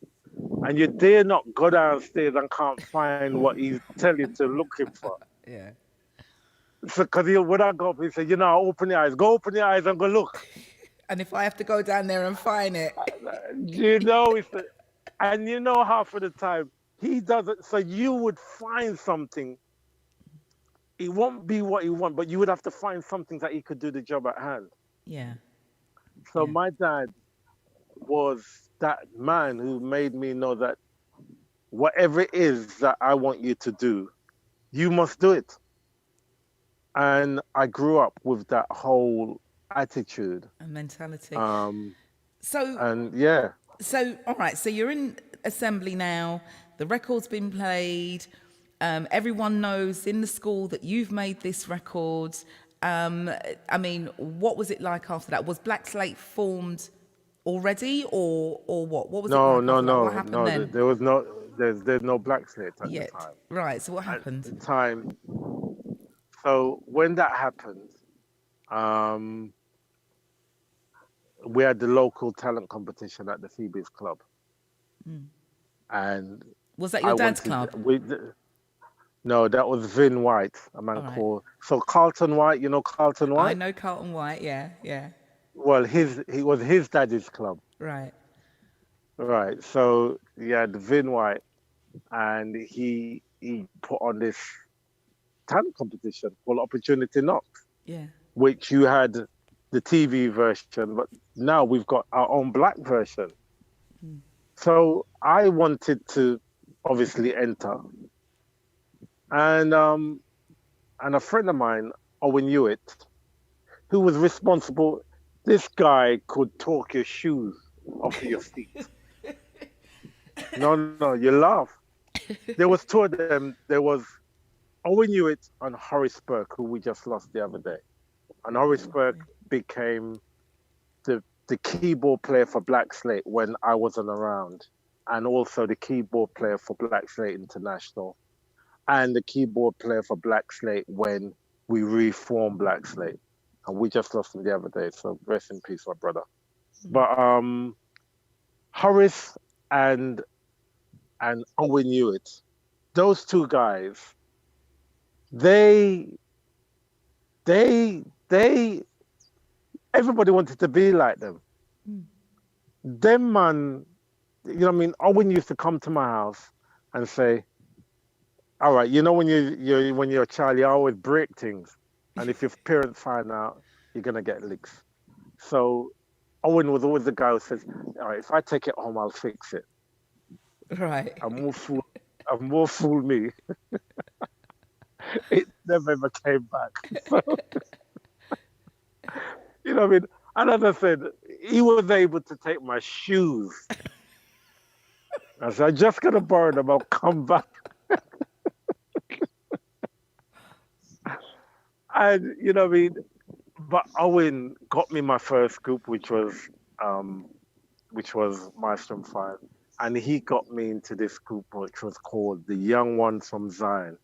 And you dare not go downstairs and can't find what he's telling you to looking for. Yeah. So, because when I go up, he said, open your eyes. Go open your eyes and go look. And if I have to go down there and find it. And half of the time, he doesn't. So you would find something. It won't be what you want, but you would have to find something that he could do the job at hand. Yeah. So my dad was that man who made me know that whatever it is that I want you to do, you must do it. And I grew up with that whole attitude. And mentality. So, all right, so you're in assembly now, the record's been played, everyone knows in the school that you've made this record. I mean, what was it like after that? Was Black Slate formed already or what? What was it like? What happened then? There was there's no Black Slate at the time. Right, so what happened? At the time, so when that happened, we had the local talent competition at the Phoebe's Club. And was that your dad's club? No, that was Vin White, a man called. So Carlton White, you know Carlton White? I know Carlton White, yeah. Well, he was his daddy's club. Right. So he had Vin White, and he put on this talent competition called Opportunity Knock. Yeah. Which you had the TV version, but now we've got our own black version. So I wanted to obviously enter. And a friend of mine, Owen Hewitt, who was responsible, this guy could talk your shoes off your feet. No, you laugh. There was two of them. There was Owen Hewitt and Horace Burke, who we just lost the other day. And Horace Burke became the keyboard player for Black Slate when I wasn't around, and also the keyboard player for Black Slate International, and the keyboard player for Black Slate when we reformed Black Slate. And we just lost him the other day, so rest in peace, my brother. But Horace and Owen Hewitt, those two guys, they everybody wanted to be like them. Them man, you know what I mean? Owen used to come to my house and say, all right, you know when you're a child, you always break things. And if your parents find out, you're gonna get licks. So Owen was always the guy who says, all right, if I take it home, I'll fix it. Right. I'm more fool me. It never ever came back. So, you know what I mean? And as I said, he was able to take my shoes. I said, I'm just gonna borrow them, I'll come back. And you know what I mean? But Owen got me my first group, which was Maelstrom 5. And he got me into this group which was called the Young Ones from Zion.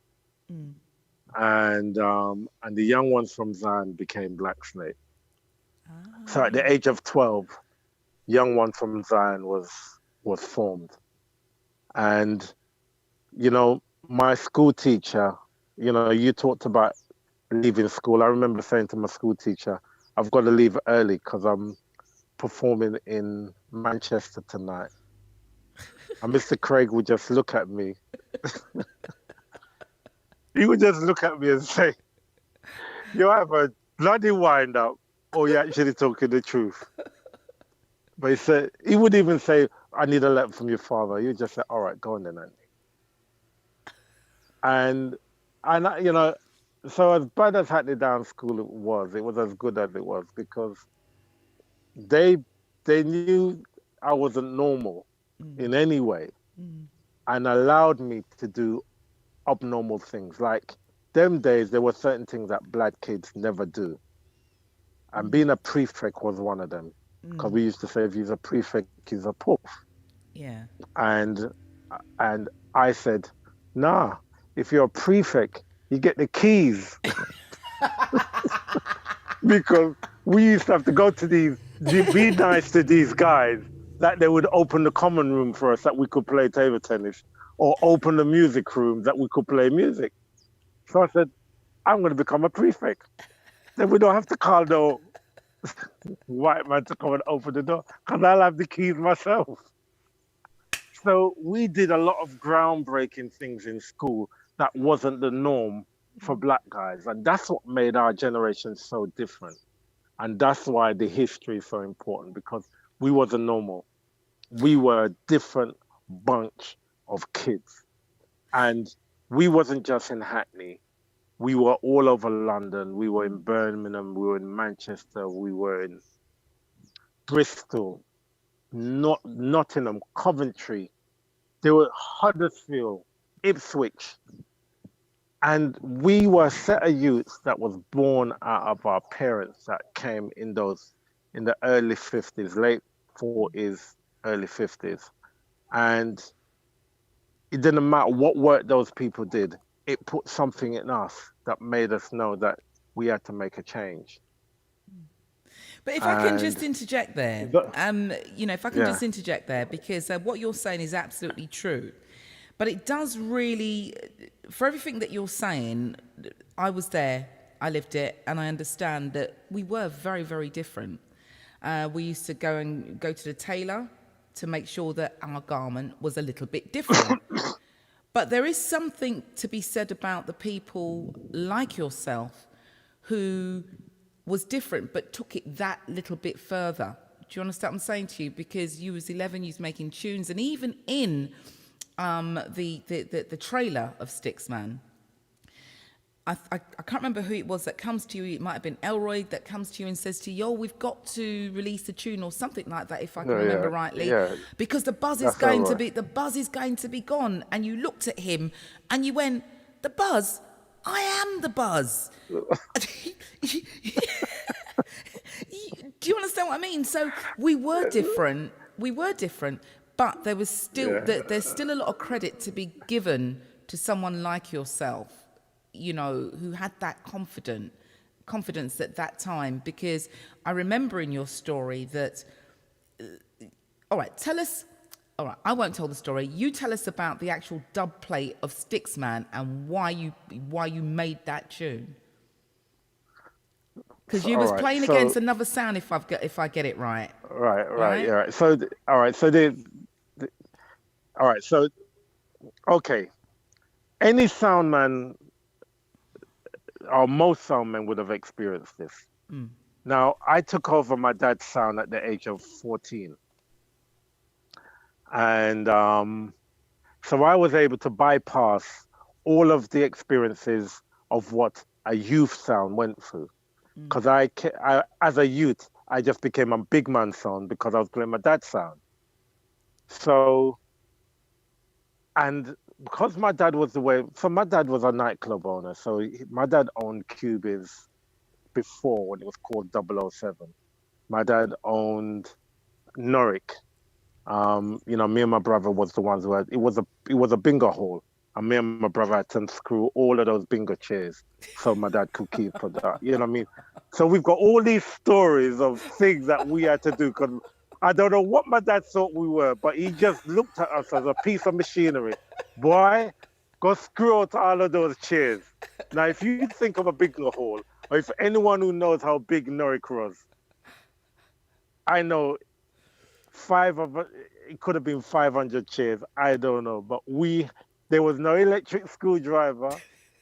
And the Young Ones from Zion became Black Snake. So at the age of 12, Young Ones from Zion was formed. And, you know, my school teacher, you know, you talked about leaving school. I remember saying to my school teacher, I've got to leave early because I'm performing in Manchester tonight. And Mr. Craig would just look at me. He would just look at me and say, you have a bloody wind up or you're actually talking the truth. But he would even say, I need a letter from your father. You just say, all right, go on then, Andy. And you know, so as bad as Hackney Down School it was as good as it was because they knew I wasn't normal in any way and allowed me to do abnormal things. Like them days, there were certain things that black kids never do. And being a prefect was one of them. Because we used to say, if he's a prefect, he's a poof. Yeah. And I said, nah, if you're a prefect, you get the keys. Because we used to have to go to be nice to these guys, that they would open the common room for us that we could play table tennis, or open the music room that we could play music. So I said, I'm going to become a prefect. Then we don't have to call the white man to come and open the door, because I'll have the keys myself. So we did a lot of groundbreaking things in school that wasn't the norm for black guys. And that's what made our generation so different. And that's why the history is so important, because we wasn't normal. We were a different bunch of kids. And we wasn't just in Hackney. We were all over London. We were in Birmingham. We were in Manchester. We were in Bristol, Nottingham, Coventry. There were Huddersfield, Ipswich. And we were a set of youths that was born out of our parents that came in the early 50s, late 40s, early 50s. And it didn't matter what work those people did. It put something in us that made us know that we had to make a change. But if I can just interject there, just interject there, because what you're saying is absolutely true. But it does really, for everything that you're saying, I was there, I lived it, and I understand that we were very, very different. We used to go to the tailor to make sure that our garment was a little bit different. But there is something to be said about the people like yourself who was different but took it that little bit further. Do you understand what I'm saying to you? Because you was 11, you was making tunes, and even in the trailer of Stickman, I can't remember who it was that comes to you. It might have been Elroy that comes to you and says to you, "Yo, we've got to release a tune or something like that, if I can remember rightly, because the buzz is going to be gone." And you looked at him and you went, "The buzz? I am the buzz." Do you understand what I mean? So we were different, but there was still there's still a lot of credit to be given to someone like yourself, you know, who had that confidence at that time. Because I remember in your story that, all right, I won't tell the story. You tell us about the actual dub plate of Stickman and why you made that tune. Because you was playing against another sound, if I get it right. Right. Yeah. So, all right. So all right. So, okay. Any sound man, or most sound men, would have experienced this. Mm. Now, I took over my dad's sound at the age of 14, and so I was able to bypass all of the experiences of what a youth sound went through. Because I, as a youth, I just became a big man sound because I was playing my dad's sound. So, and because my dad was my dad was a nightclub owner. So my dad owned Cubies before, when it was called 007. My dad owned Norwich. Me and my brother was the ones who had, it was a bingo hall. And me and my brother had to unscrew all of those bingo chairs so my dad could keep for that. You know what I mean? So we've got all these stories of things that we had to do, because I don't know what my dad thought we were, but he just looked at us as a piece of machinery. Boy, go screw out all of those chairs. Now, if you think of a bingo hall, or if anyone who knows how big Norwich was, I know it could have been 500 chairs. I don't know, but there was no electric screwdriver.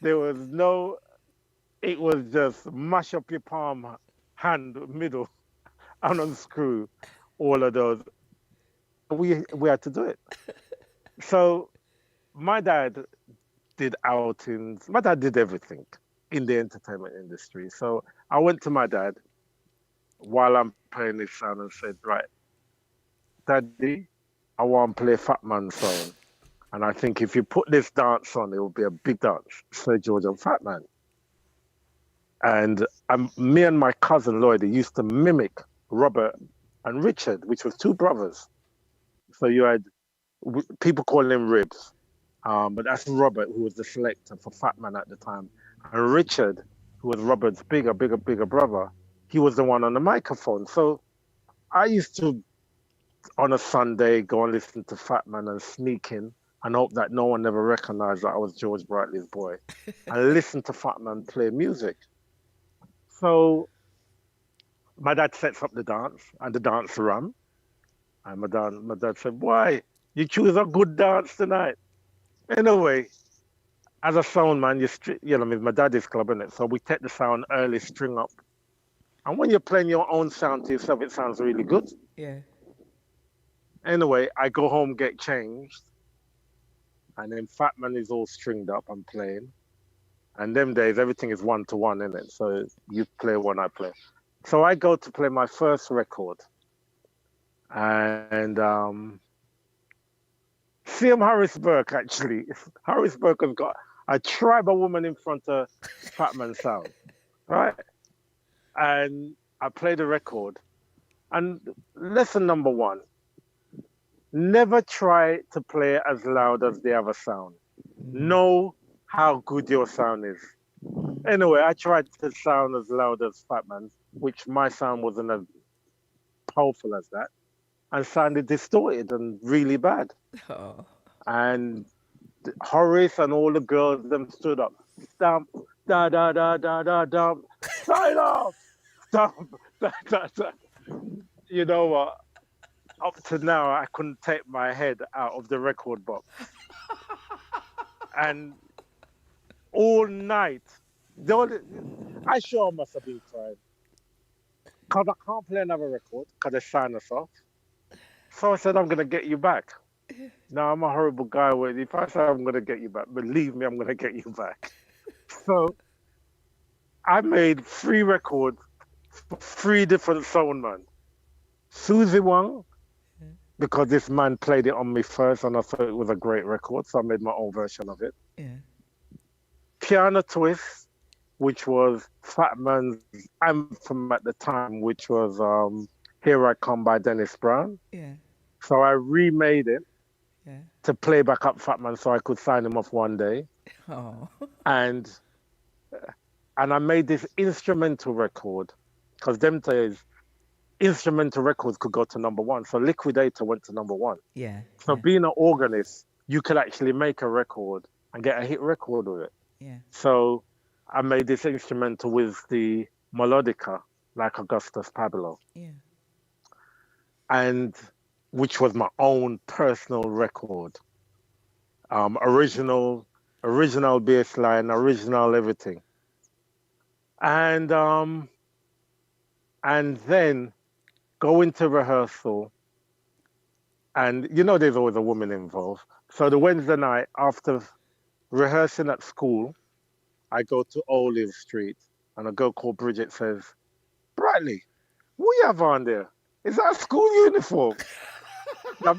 It was just mash up your palm, hand, middle, and unscrew all of those. We had to do it. So my dad did outings. My dad did everything in the entertainment industry. So I went to my dad while I'm playing this sound and said, right, Daddy, I want to play Fat Man song. And I think if you put this dance on, it will be a big dance. Sir George and Fat Man. And me and my cousin Lloyd used to mimic Robert and Richard, which was two brothers. So you had people calling him Ribs, but that's Robert, who was the selector for Fat Man at the time. And Richard, who was Robert's bigger brother, he was the one on the microphone. So I used to, on a Sunday, go and listen to Fat Man and sneak in and hope that no one ever recognized that I was George Brightley's boy, and listen to Fat Man play music. So my dad sets up the dance, and the dance ran. And my dad said, "Why, you choose a good dance tonight?" Anyway, as a sound man, my daddy's club, innit? So we take the sound early, string up. And when you're playing your own sound to yourself, it sounds really good. Yeah. Anyway, I go home, get changed. And then Fat Man is all stringed up and playing. And them days, everything is 1-to-1, innit? So you play one, I play. So I go to play my first record. And CM Harris Burke, actually. Harris Burke has got a tribal woman in front of Fat Man sound, right? And I play the record. And lesson number 1, never try to play as loud as the other sound. Know how good your sound is. Anyway, I tried to sound as loud as Fat Man, which my sound wasn't as powerful as that, and sounded distorted and really bad. Oh. And Horace and all the girls, them stood up. Stamp, da da da da da dump, sign off, stamp, da da da. You know what? Up to now, I couldn't take my head out of the record box. And all night, I sure must have been crying. Because I can't play another record because they signed us off. So I said, I'm going to get you back. Now, I'm a horrible guy. If I say I'm going to get you back, believe me, I'm going to get you back. So I made 3 records for 3 different sound men. Susie Wang, because this man played it on me first and I thought it was a great record, so I made my own version of it. Yeah. Piano Twist, which was Fat Man's anthem at the time, which was Here I Come by Dennis Brown. Yeah. So I remade it Yeah. to play back up Fat Man so I could sign him off one day. Oh. And I made this instrumental record, because them days, instrumental records could go to number 1. So Liquidator went to number 1. Yeah. So being an organist, you could actually make a record and get a hit record with it. Yeah. So I made this instrumental with the melodica, like Augustus Pablo. Yeah. And which was my own personal record. Original bass line, original everything. And then go into rehearsal, and there's always a woman involved. So the Wednesday night after rehearsing at school, I go to Olive Street, and a girl called Bridget says, "Bradley, what you have on there? Is that a school uniform?" Now,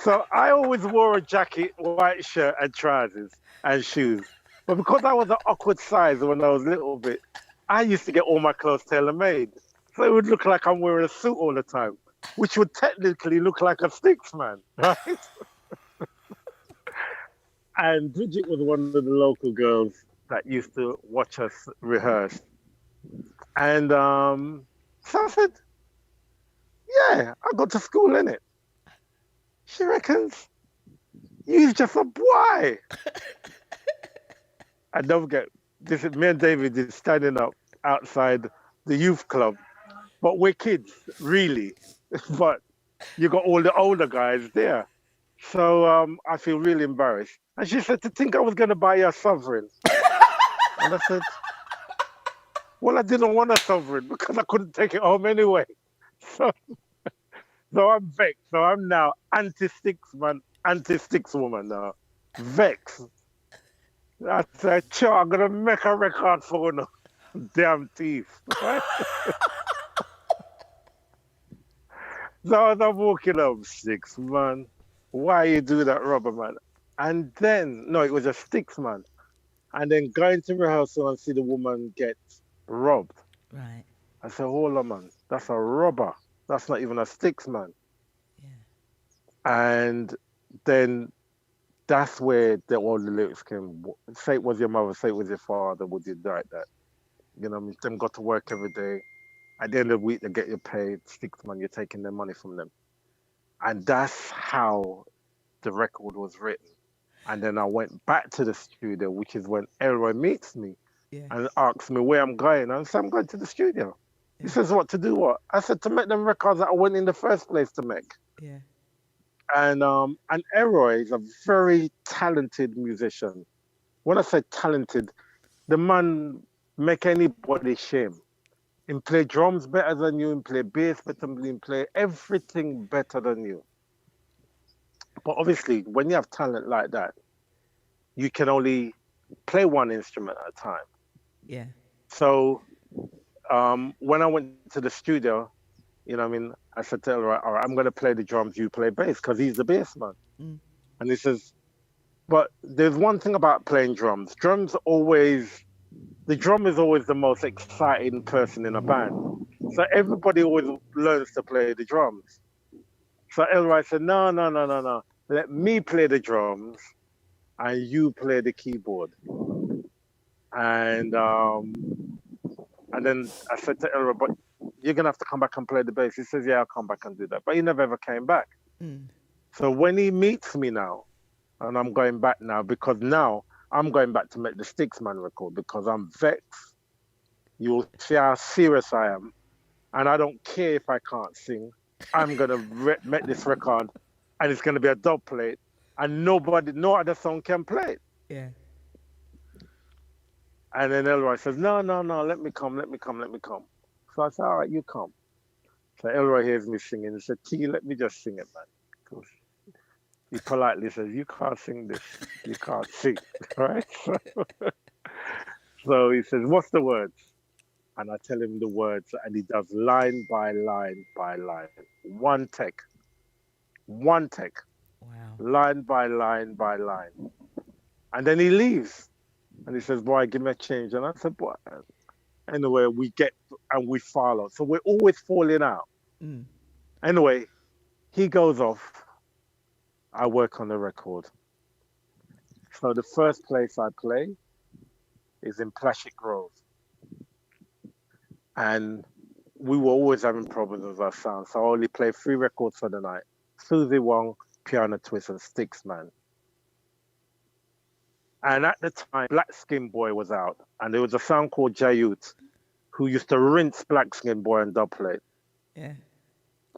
so I always wore a jacket, white shirt, and trousers and shoes. But because I was an awkward size when I was a little bit, I used to get all my clothes tailor-made. So it would look like I'm wearing a suit all the time, which would technically look like a Sticksman, right? And Bridget was one of the local girls that used to watch us rehearse. And so I said, "Yeah, I go to school, innit?" She reckons, "You're just a boy." And don't forget, this is me and David is standing up outside the youth club. But we're kids, really. But you got all the older guys there. So I feel really embarrassed. And she said, "To think I was going to buy you a sovereign." And I said, "Well, I didn't want a sovereign because I couldn't take it home anyway." So I'm vexed. So I'm now anti-Sticksman, anti-Sticks woman now. Vexed. I said, "Sure, I'm going to make a record for you. Damn thief." Right? So as I'm walking up, Sticks, man, why you do that, rubber man? And then, no, it was a Sticks, man. And then going to rehearsal and see the woman get robbed. Right. I said, "Hold on, man, that's a robber. That's not even a Sticks, man." Yeah. And then that's where all the lyrics came. Say it was your mother, say it was your father, would you like that? Them got to work every day. At the end of the week, they get you paid. Sticks, man, you're taking their money from them. And that's how the record was written. And then I went back to the studio, which is when Elroy meets me and asks me where I'm going. I said, "I'm going to the studio." He says, "What, to do what?" I said, "To make them records that I went in the first place to make." Yeah. And Elroy is a very talented musician. When I say talented, the man make anybody shame. He play drums better than you, he play bass better than you, he play everything better than you. But obviously, when you have talent like that, you can only play one instrument at a time. Yeah. So when I went to the studio, I said to him, "All right, I'm going to play the drums, you play bass," because he's the bass man. Mm. And he says, "But there's one thing about playing drums. The drum is always the most exciting person in a band. So everybody always learns to play the drums." So Elroy said, "No. Let me play the drums and you play the keyboard." And then I said to Elroy, "But you're going to have to come back and play the bass." He says, "Yeah, I'll come back and do that." But he never ever came back. Mm. So when he meets me now, and I'm going back now, because now I'm going back to make the Sticksman record because I'm vexed. You'll see how serious I am. And I don't care if I can't sing. I'm going to make this record, and it's going to be a dub plate, and no other song can play it. Yeah. And then Elroy says, no, let me come. So I said, "All right, you come." So Elroy hears me singing. He said, "T, let me just sing it, man." Because he politely says, "You can't sing this. You can't sing." Right? So he says, "What's the words?" And I tell him the words, and he does line by line by line. One take. Wow. Line by line by line. And then he leaves. And he says, "Boy, give me a change." And I said, "Boy." Anyway, we get and we follow. So we're always falling out. Mm. Anyway, he goes off. I work on the record. So the first place I play is in Plastic Grove. And we were always having problems with our sound. So I only played 3 records for the night. Susie Wong, Piano Twist, and Sticksman. And at the time, Black Skin Boy was out, and there was a sound called Jayut, who used to rinse Black Skin Boy and dubplate. Yeah.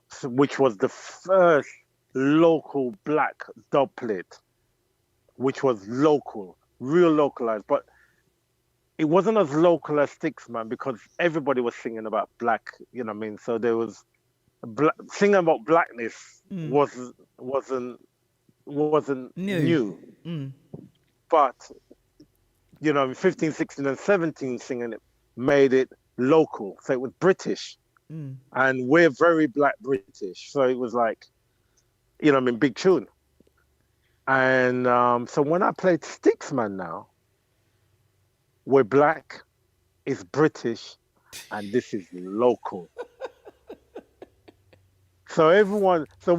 So, which was the first local black dubplate, which was local, real localized. But it wasn't as local as Stickman because everybody was singing about black, you know what I mean? So there was singing about blackness wasn't new. But, you know, 15, 16, and 17 singing it made it local. So it was British. And we're very black British. So it was like, you know, I mean, big tune. And so when I played Stickman now, we're black, it's British, and this is local. So everyone, so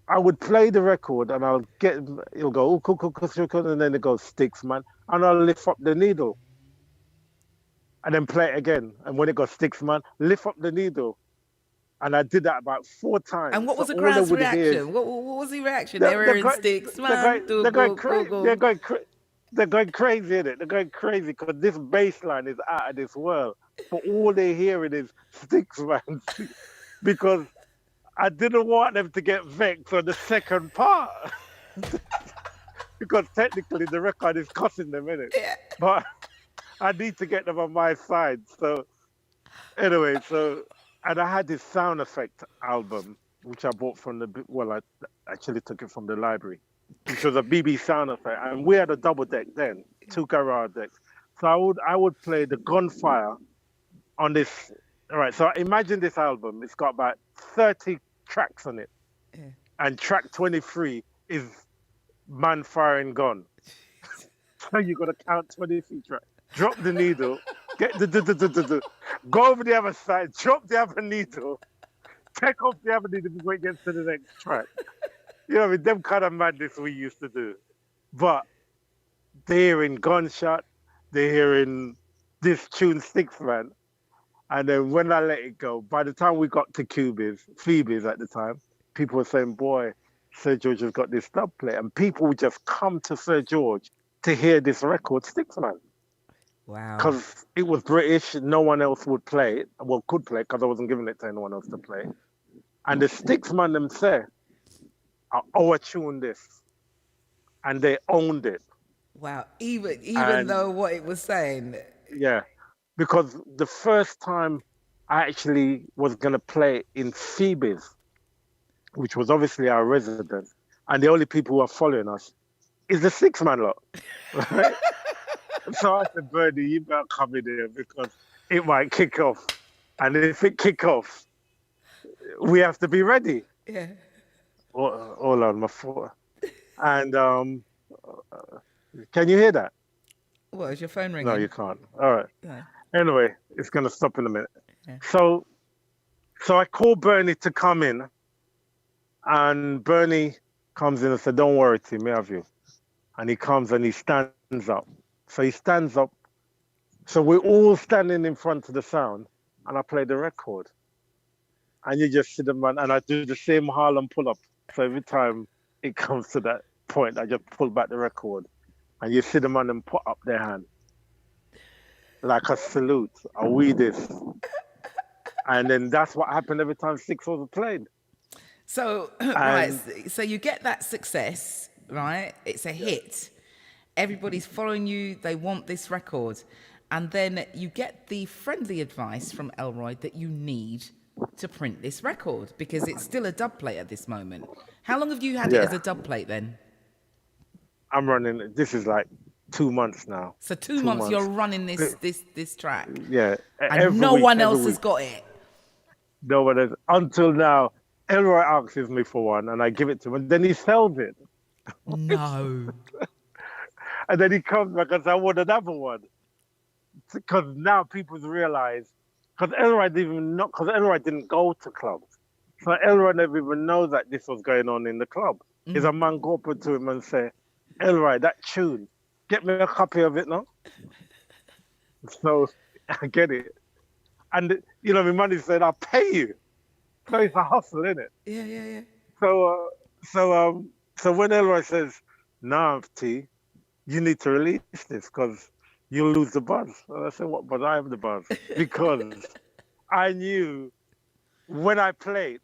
I would play the record and it'll go, oh, cool, and then it goes Stickman, and I'll lift up the needle. And then play it again. And when it goes Stickman, lift up the needle. And I did that about 4 times. And what was the crowd's reaction? What was the reaction? They were in Stickman. They're going crazy, innit? They're going crazy because this bass line is out of this world. But all they're hearing is Stickman. Because I didn't want them to get vexed on the second part. Because technically the record is costing them, innit? Yeah. But I need to get them on my side. So anyway, and I had this sound effect album, which I bought from I actually took it from the library, which was a BB sound effect. And we had a double deck then, 2 garage decks. So I would play the gunfire on this. All right, so imagine this album. It's got about 30 tracks on it. Yeah. And track 23 is man firing gun. So you got to count 23 tracks. Drop the needle, get go over the other side, drop the other needle, take off the other needle before it gets to the next track. You know, with them kind of madness we used to do. But they're hearing gunshot, they're hearing this tune Stickman. And then when I let it go, by the time we got to Phoebe's at the time, people were saying, boy, Sir George has got this dub play. And people would just come to Sir George to hear this record, Stickman. Wow. Because it was British, no one else would play it. Well, could play it because I wasn't giving it to anyone else to play. And the Stickman themselves tuned this. And they owned it. Wow. Even though what it was saying. Yeah. Because the first time I actually was going to play in Phoebe's, which was obviously our resident, and the only people who are following us is the Stickman lot. Right? So I said, Bernie, you better come in here because it might kick off. And if it kick off, we have to be ready. Yeah. Hold on, my foot. And can you hear that? What, is your phone ringing? No, you can't. All right. Yeah. Anyway, it's going to stop in a minute. Yeah. So I called Bernie to come in. And Bernie comes in and said, don't worry, Tim, me have you. And he comes and he stands up. So he stands up. So we're all standing in front of the sound, and I play the record. And you just see the man, and I do the same Harlem pull-up. So every time it comes to that point, I just pull back the record, and you see the man and put up their hand. Like a salute, a we this. And then that's what happened every time Six was played. So, right, so you get that success, right? It's a hit. Everybody's following you. They want this record. And then you get the friendly advice from Elroy that you need to print this record because it's still a dub plate at this moment. How long have you had it as a dub plate then? I'm running, this is like 2 months now. So 2 months you're running this track. Yeah. And no one else has got it. No one has. Until now, Elroy asks me for one and I give it to him. And then he sells it. No. And then he comes back and says, I want another one. Because now people realize, because Elroy didn't go to clubs. So Elroy never even knows that this was going on in the club. Is a man go up to him and say, Elroy, that tune, get me a copy of it now. So I get it. And, you know, my money said, I'll pay you. So it's a hustle, isn't it? Yeah. So when Elroy says, nah, T, you need to release this because you'll lose the buzz. And I said, what? But I have the buzz because I knew when I played,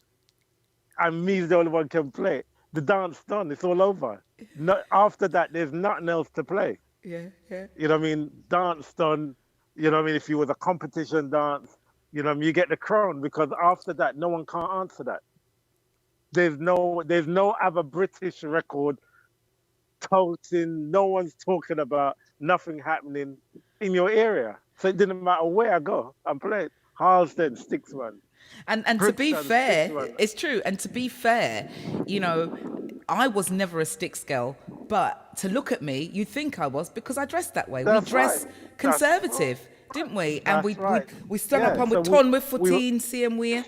and me's the only one can play. The dance done. It's all over. No, after that, there's nothing else to play. Yeah, yeah. You know what I mean? Dance done. You know what I mean? If you was a competition dance, you know what I mean? You get the crown because after that, no one can't answer that. There's no other British record toting. No one's talking about nothing happening in your area. So it didn't matter where I go. I played Harlesden, Stickman. And to be fair, it's true. And to be fair, you know, I was never a Sticks girl, but to look at me, you'd think I was because I dressed that way. That's we dress right. conservative, didn't we? And we stood up and so we torn with footeen, see and wear.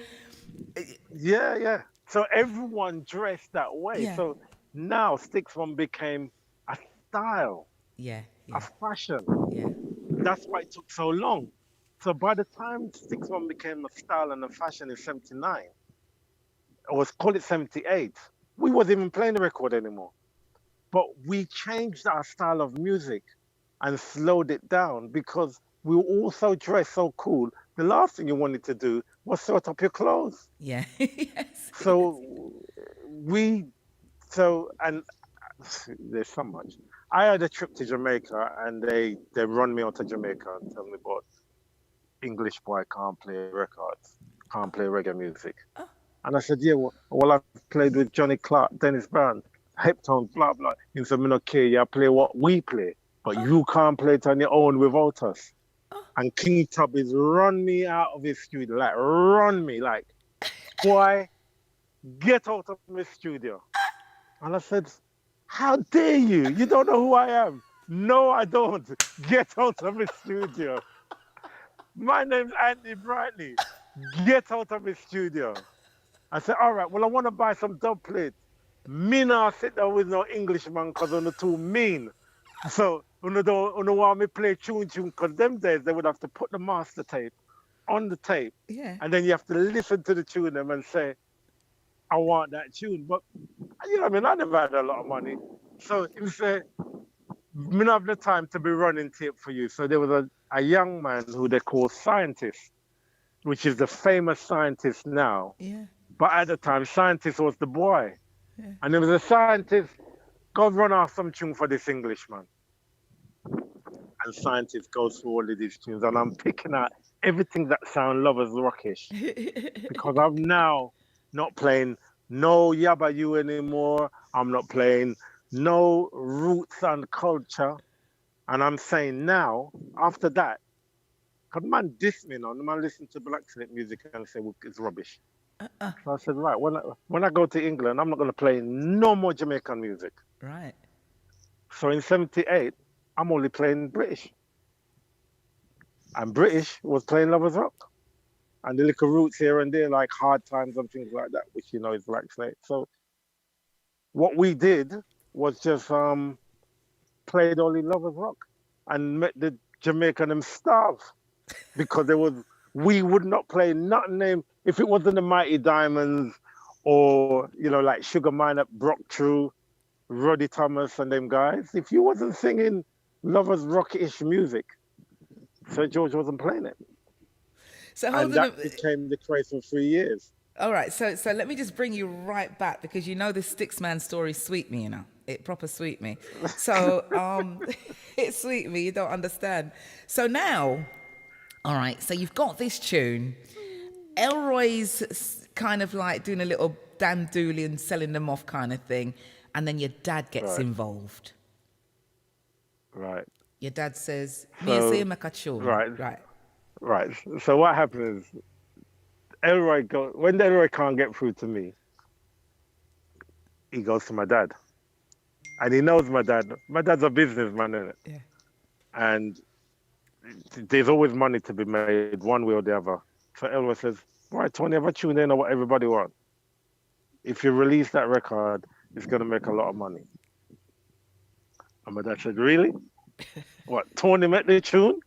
Yeah. So everyone dressed that way. Yeah. So now Stickman became a style, Yeah. a fashion. Yeah. That's why it took so long. So by the time Stickman became a style and a fashion in 79, or let's call it 78, we wasn't even playing the record anymore. But we changed our style of music and slowed it down because we were all so dressed so cool. The last thing you wanted to do was sort up your clothes. Yeah. Yes. So and there's so much. I had a trip to Jamaica and they run me onto Jamaica and tell me about English boy can't play records, can't play reggae music. Oh. And I said, yeah, well, I've played with Johnny Clark, Dennis Brown, Heptones, blah, blah. He said, me not care, you play what we play, but you can't play it on your own without us. Oh. And King Tubby's run me out of his studio, like, run me, like, boy, get out of my studio. And I said, how dare you? You don't know who I am. No, I don't. Get out of my studio. My name's Andy Brightly. Get out of my studio. I said, all right, well, I want to buy some dub plates. Me now sit down with no Englishman because I'm too mean. So, you don't want me play tune because them days they would have to put the master tape on the tape. Yeah. And then you have to listen to the tune and say, I want that tune. But, you know what I mean? I never had a lot of money. So he said, me not have the time to be running tape for you. So there was a young man who they call Scientist, which is the famous scientist now. Yeah. But at the time, Scientist was the boy. Yeah. And there was a Scientist, go run off some tune for this Englishman. And Scientist goes through all of these tunes. And I'm picking out everything that sound Lovers Rockish. Because I'm now not playing no Yabba You anymore. I'm not playing no roots and culture. And I'm saying now, after that, because man dissed me now, the man listened to black slip music and say, well, it's rubbish. So I said, right, when I go to England, I'm not going to play no more Jamaican music. Right. So in 78, I'm only playing British. And British was playing Lovers Rock. And the little roots here and there, like Hard Times and things like that, which you know is Black Slate. So what we did was just played only Lovers Rock and met the Jamaican them starve because we would not play nothing name if it wasn't the Mighty Diamonds or, you know, like Sugar Mine up Brock True, Roddy Thomas and them guys. If you wasn't singing Lovers Rock-ish music, Sir George wasn't playing it. So and that became the craze for 3 years. All right, so let me just bring you right back because you know this Sticksman story sweet me, you know. It proper sweet me. So it sweet me, you don't understand. So now, all right, so you've got this tune. Elroy's kind of like doing a little Dan Dooley and selling them off kind of thing. And then your dad gets involved. Right. Your dad says, me and say make a tune. Right. So what happens is, when Elroy can't get through to me, he goes to my dad. And he knows my dad. My dad's a businessman, isn't it? Yeah. And there's always money to be made one way or the other. So Elroy says, right, Tony, have a tune in on what everybody wants. If you release that record, it's going to make a lot of money. And my dad said, really? What, Tony make the tune?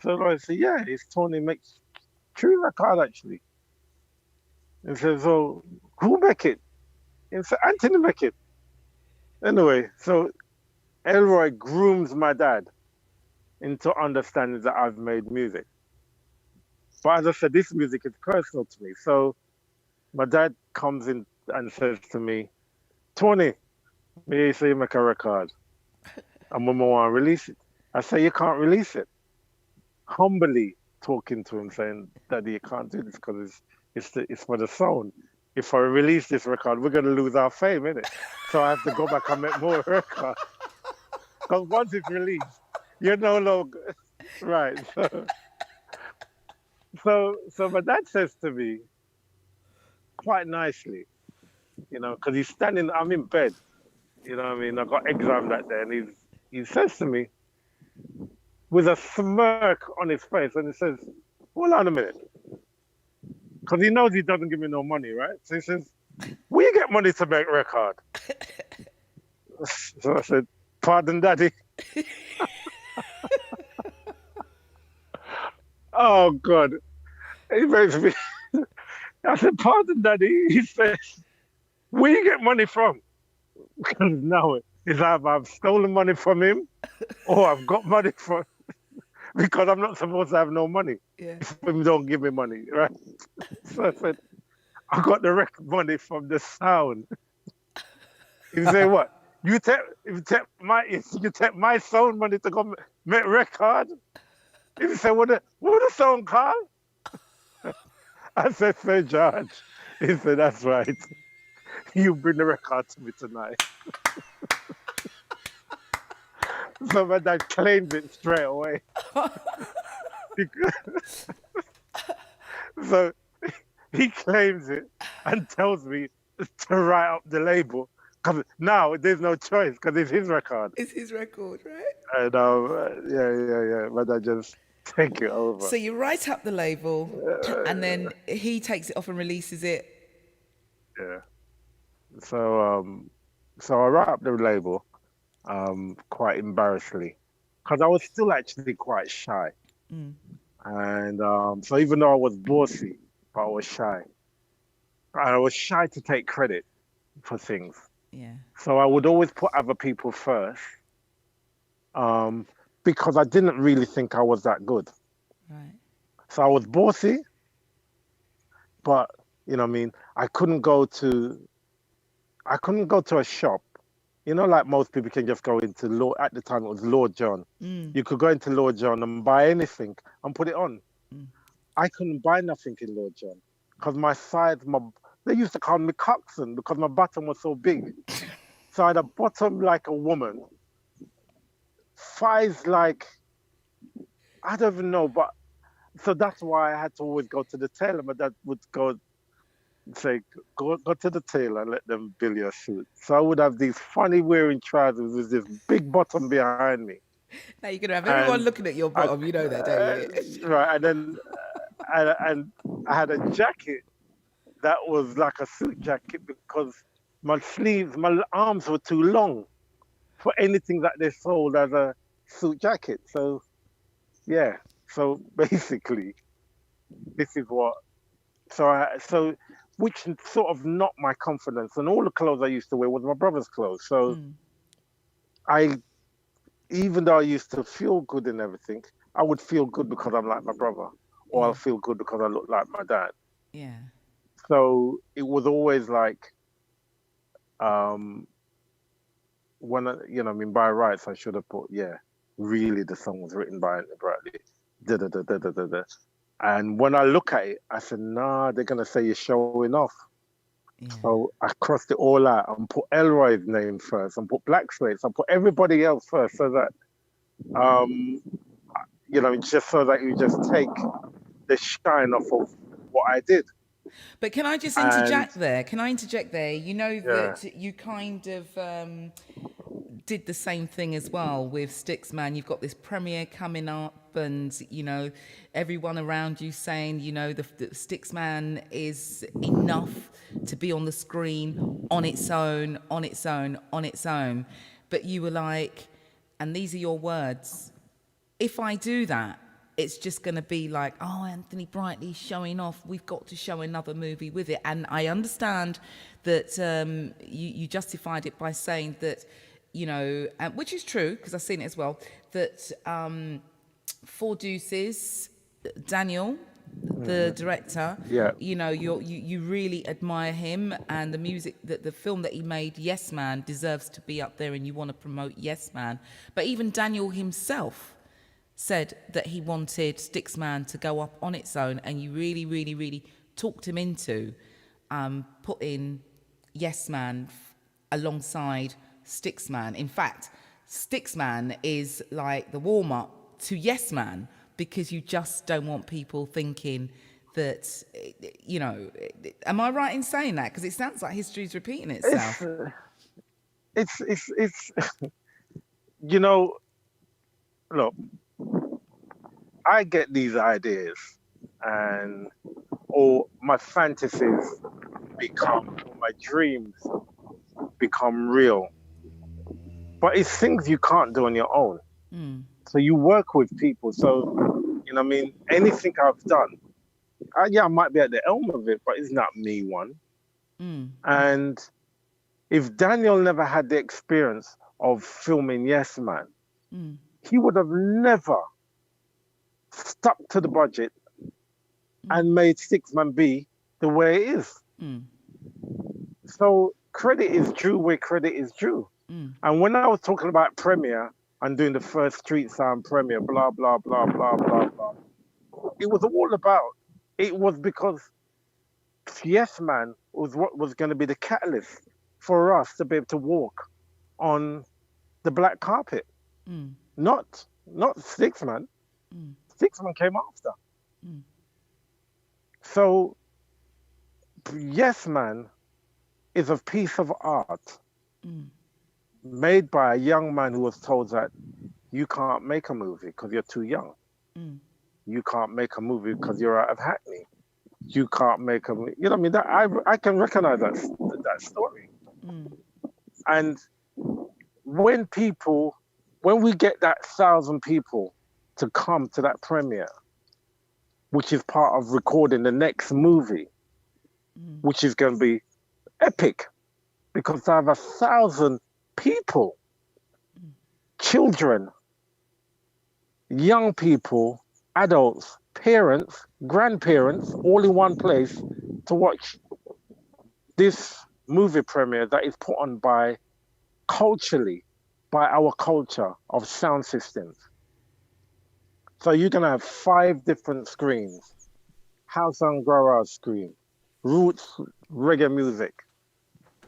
So I said, yeah, it's Tony makes true record actually. And said, so who make it? And said, Anthony make it. Anyway, so Elroy grooms my dad into understanding that I've made music. But as I said, this music is personal to me. So my dad comes in and says to me, Tony, me say you make a record. And Mama want to release it. I say, you can't release it. Humbly talking to him, saying, Daddy, you can't do this because it's for the sound. If I release this record, we're going to lose our fame, innit? So I have to go back and make more records. Because once it's released, you're no longer... Right. So my dad says to me, quite nicely, because he's standing, I'm in bed, you know what I mean? I got exam that day, and he says to me, with a smirk on his face, and he says, hold on a minute. Because he knows he doesn't give me no money, right? So he says, where you get money to make record? So I said, pardon, Daddy. Oh, God. He makes me... I said, pardon, Daddy. He says, where you get money from? Because now it's either I've stolen money from him or I've got money from... Because I'm not supposed to have no money. Yeah. If him don't give me money, right? So I said, I got the record money from the sound. He say, what? You take my sound money to go make record? He said, what the sound call? I said, Sir George. He said, that's right. You bring the record to me tonight. So my dad claimed it straight away. So he claims it and tells me to write up the label. Because now there's no choice because it's his record. It's his record, right? And yeah. My dad just take it over. So you write up the label and then he takes it off and releases it. Yeah. So I write up the label. Quite embarrassingly, because I was still actually quite shy. And so even though I was bossy, but I was shy. And I was shy to take credit for things. Yeah. So I would always put other people first, because I didn't really think I was that good. Right. So I was bossy, but you know what I mean, I couldn't go to a shop. Like most people can just go into at the time it was Lord John. You could go into Lord John and buy anything and put it on. I couldn't buy nothing in Lord John because my sides, they used to call me coxswain because my bottom was so big. So I had a bottom like a woman, thighs like, I don't even know, but so that's why I had to always go to the tailor. My dad would say, go to the tailor and let them build your suit. So I would have these funny wearing trousers with this big bottom behind me. Now you're going to have everyone looking at your bottom, you know that, don't you? Right, and then and I had a jacket that was like a suit jacket because my arms were too long for anything that they sold as a suit jacket. So, yeah. So basically, this is what... So which sort of knocked my confidence. And all the clothes I used to wear was my brother's clothes. So even though I used to feel good and everything, I would feel good because I'm like my brother, or I'll feel good because I look like my dad. Yeah. So it was always like, when by rights I should have put, really the song was written by Anthony Bradley. And when I look at it, I said, nah, they're going to say you're showing off. Yeah. So I crossed it all out and put Elroy's name first and put Black Slates and put everybody else first so that, just so that you just take the shine off of what I did. But can I just interject there? You know that you kind of did the same thing as well with Stickman. You've got this premiere coming up and, everyone around you saying, the Stickman is enough to be on the screen on its own. But you were like, and these are your words, if I do that, it's just going to be like, oh, Anthony Brightly showing off. We've got to show another movie with it. And I understand that you justified it by saying that you know, which is true because I've seen it as well, that Four Deuces, Daniel, the director, Yeah. you know, you really admire him, and the music, that the film that he made, Yes Man, deserves to be up there, and you want to promote Yes Man. But even Daniel himself said that he wanted Stickman to go up on its own, and you really, really, really talked him into putting Yes Man alongside Sticksman. In fact, Sticksman is like the warm-up to Yes Man, because you just don't want people thinking that, you know, am I right in saying that? Because it sounds like history's repeating itself. It's you know, look, I get these ideas, and or my fantasies become, or my dreams become real. But it's things you can't do on your own. So you work with people. So, you know what I mean? Anything I've done, I might be at the helm of it, but it's not me one. And if Daniel never had the experience of filming Yes Man, he would have never stuck to the budget and made Stickman be the way it is. So credit is due where credit is due. And when I was talking about premiere and doing the first Street Sound premiere, blah, blah, blah, blah, blah, blah, it was all about, it was because Yes Man was what was going to be the catalyst for us to be able to walk on the black carpet. Not Stickman. Stickman came after. So Yes Man is a piece of art made by a young man who was told that you can't make a movie because you're too young. You can't make a movie because you're out of Hackney. You can't make a movie. You know what I mean? I can recognize that story. And when we get that 1,000 people to come to that premiere, which is part of recording the next movie, which is going to be epic, because to have 1,000 people, children, young people, adults, parents, grandparents, all in one place to watch this movie premiere that is put on culturally by our culture of sound systems. So you're going to have 5 different screens: house and garage screen, roots reggae music,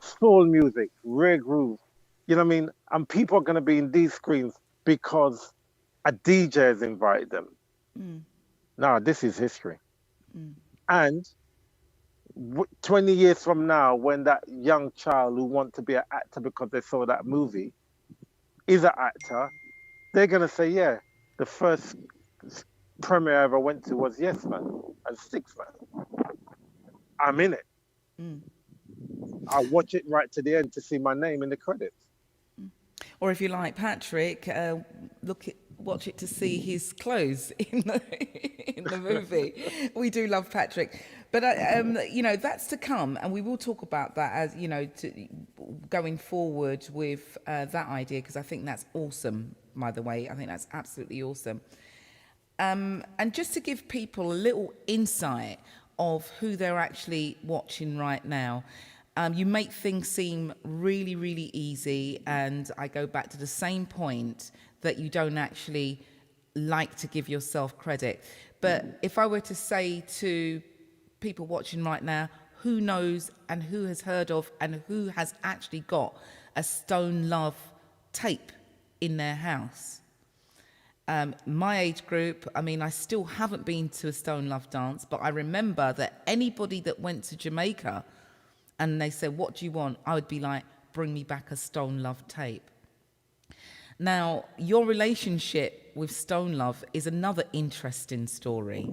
soul music, reggae groove. You know what I mean? And people are going to be in these screens because a DJ has invited them. Now, this is history. And 20 years from now, when that young child who wants to be an actor because they saw that movie is an actor, they're going to say, yeah, the first premiere I ever went to was Yes Man and Stickman. I'm in it. I watch it right to the end to see my name in the credits. Or if you like Patrick, watch it to see his clothes in the movie. We do love Patrick, but you know, that's to come, and we will talk about that as, you know, going forward with that idea, because I think that's awesome. By the way, I think that's absolutely awesome. And just to give people a little insight of who they're actually watching right now. You make things seem really, really easy, and I go back to the same point that you don't actually like to give yourself credit. But if I were to say to people watching right now, who knows and who has heard of and who has actually got a Stone Love tape in their house? My age group, I mean, I still haven't been to a Stone Love dance, but I remember that anybody that went to Jamaica and they said, what do you want? I would be like, bring me back a Stone Love tape. Now, your relationship with Stone Love is another interesting story.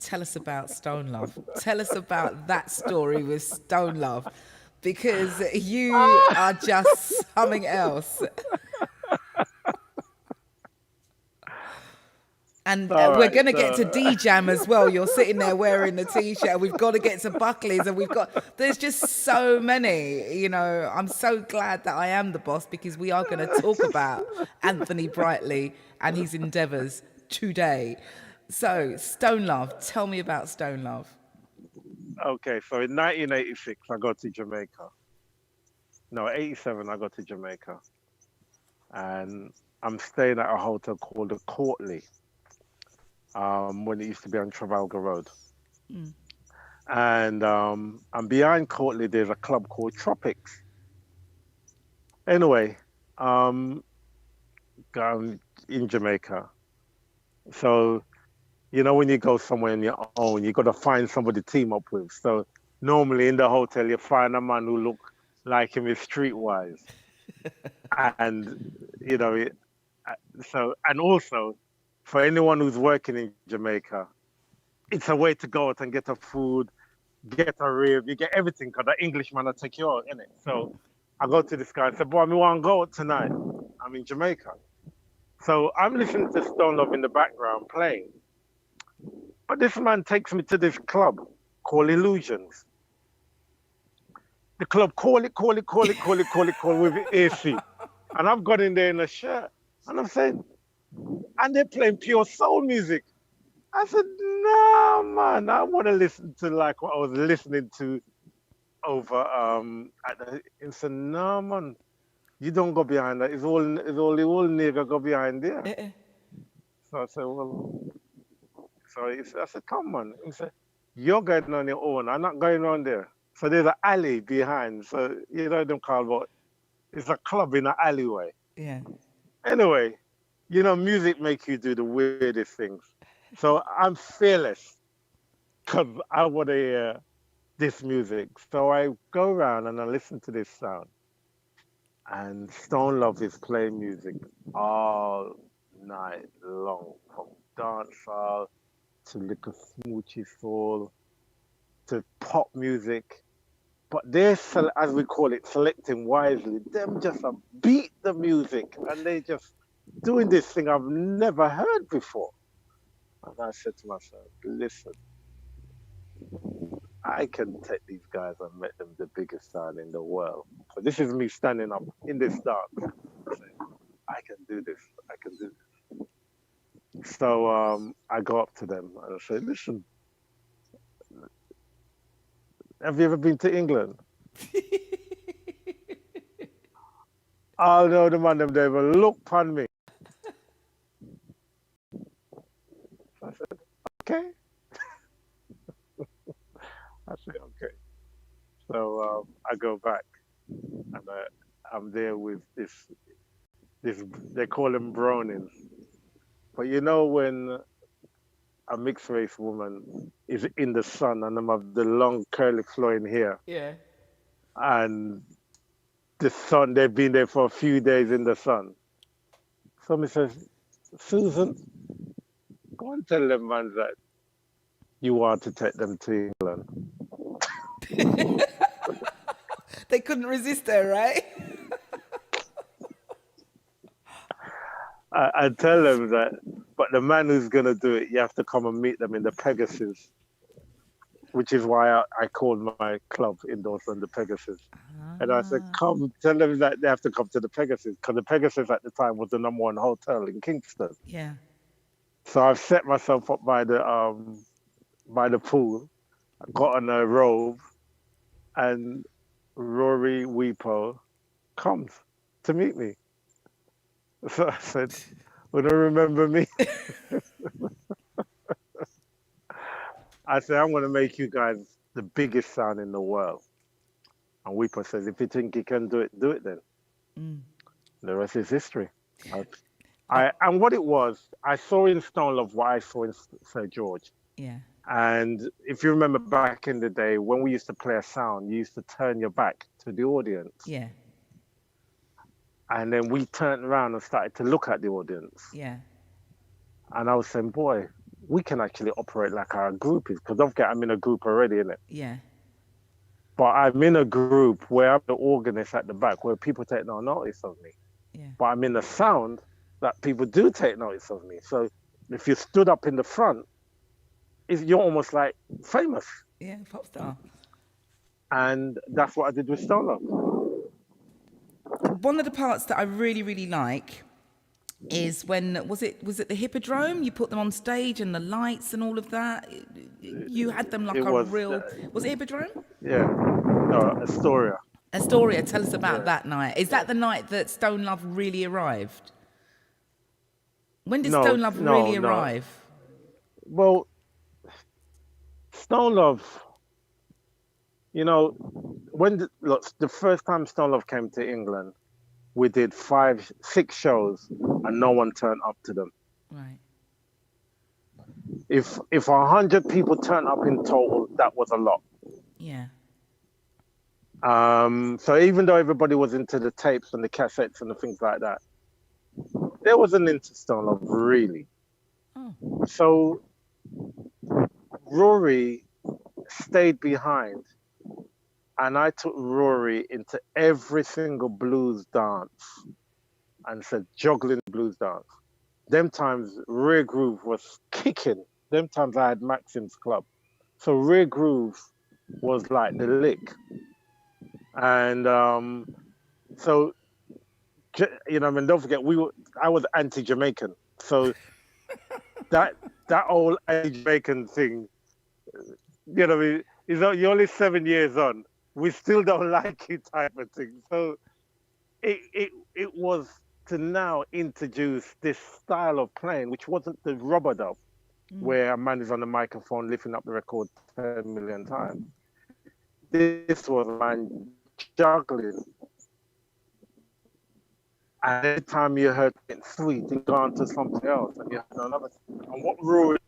Tell us about Stone Love. Tell us about that story with Stone Love, because you are just something else. And All we're right, going to get to so- D-Jam as well. You're sitting there wearing the T-shirt. We've got to get to Buckley's, and there's just so many, you know. I'm so glad that I am the boss, because we are going to talk about Anthony Brightly and his endeavours today. So, Stone Love, tell me about Stone Love. Okay, so in 1986, I got to Jamaica. No, 87, I got to Jamaica. And I'm staying at a hotel called the Courtly, when it used to be on Trafalgar Road. Mm. And behind Courtly, there's a club called Tropics. Anyway, I'm in Jamaica. So, you know, when you go somewhere on your own, you got to find somebody to team up with. So normally in the hotel, you find a man who look like him is streetwise. And, you know, and also for anyone who's working in Jamaica, it's a way to go out and get a food, get a rib, you get everything, because the Englishman will take you out, innit? So I go to this guy and say, boy, I want to go out tonight. I'm in Jamaica. So I'm listening to Stone Love in the background playing. But this man takes me to this club called Illusions. The club call it with AC. And I've got in there in a shirt. And I'm saying, and they're playing pure soul music. I said, no, man, I want to listen to like what I was listening to over he said, no, man, you don't go behind that. It's all the old nigga go behind there. So I said, well, I said, come on. He said, you're going on your own. I'm not going on there. So there's an alley behind. So you know them called what? It's a club in an alleyway. Yeah. Anyway, you know, music makes you do the weirdest things. So I'm fearless because I want to hear this music. So I go around and I listen to this sound. And Stone Love is playing music all night long, from dancehall to little smoochy soul to pop music. But they're, as we call it, selecting wisely. Them just beat the music and they just doing this thing I've never heard before. And I said to myself, listen, I can take these guys and make them the biggest sound in the world. So this is me standing up in this dark, saying, I can do this, I can do this. So I go up to them and I say, listen, have you ever been to England? Oh no, the man them there will look upon me. So I said, okay. I said, okay. So I go back and I'm there with this, they call them Brownings. But you know when a mixed race woman is in the sun and them have the long curly flowing hair. Yeah. And the sun, they've been there for a few days in the sun. Somebody says, Susan, go and tell them man that you want to take them to England. They couldn't resist her, right? I tell them that, but the man who's going to do it, you have to come and meet them in the Pegasus, which is why I called my club indoors on the Pegasus. And I said, come, tell them that they have to come to the Pegasus, because the Pegasus at the time was the #1 hotel in Kingston. Yeah. So I've set myself up by the pool, I got on a robe, and Rory Weepo comes to meet me. So I said, would you remember me? I said, I'm going to make you guys the biggest sound in the world. And Weepo says, if you think you can do it then. Mm. The rest is history. And what it was, I saw in Stone Love what I saw in Sir George. Yeah. And if you remember back in the day, when we used to play a sound, you used to turn your back to the audience. Yeah. And then we turned around and started to look at the audience. Yeah. And I was saying, boy, we can actually operate like our group is, because don't forget, I'm in a group already, innit? Yeah. But I'm in a group where I'm the organist at the back, where people take no notice of me. Yeah. But I'm in the sound that people do take notice of me. So if you stood up in the front, you're almost like famous. Yeah, pop star. And that's what I did with Stone Love. One of the parts that I really, really like is when, was it the Hippodrome? You put them on stage and the lights and all of that. You had them like real, was it Hippodrome? Yeah, no, Astoria. Astoria, tell us about that night. Is that the night that Stone Love really arrived? When did Stone Love really arrive? Well, Stone Love, you know, when the first time Stone Love came to England, we did 6 shows and no one turned up to them. Right. If 100 people turned up in total, that was a lot. Yeah. So even though everybody was into the tapes and the cassettes and the things like that, there wasn't into Stone Love really. Oh. So Rory stayed behind, and I took Rory into every single blues dance and said, juggling blues dance. Them times Rear Groove was kicking. Them times I had Maxim's Club. So Rear Groove was like the lick. And so, you know, I mean, don't forget, I was anti-Jamaican. So that old anti-Jamaican thing, you know, I mean, you're only 7 years on. We still don't like you type of thing. So it was to now introduce this style of playing, which wasn't the rubber dub, where a man is on the microphone lifting up the record 10 million times. This was a man juggling. And every time you heard it sweet, you go on to something else, and you heard another thing. And what ruled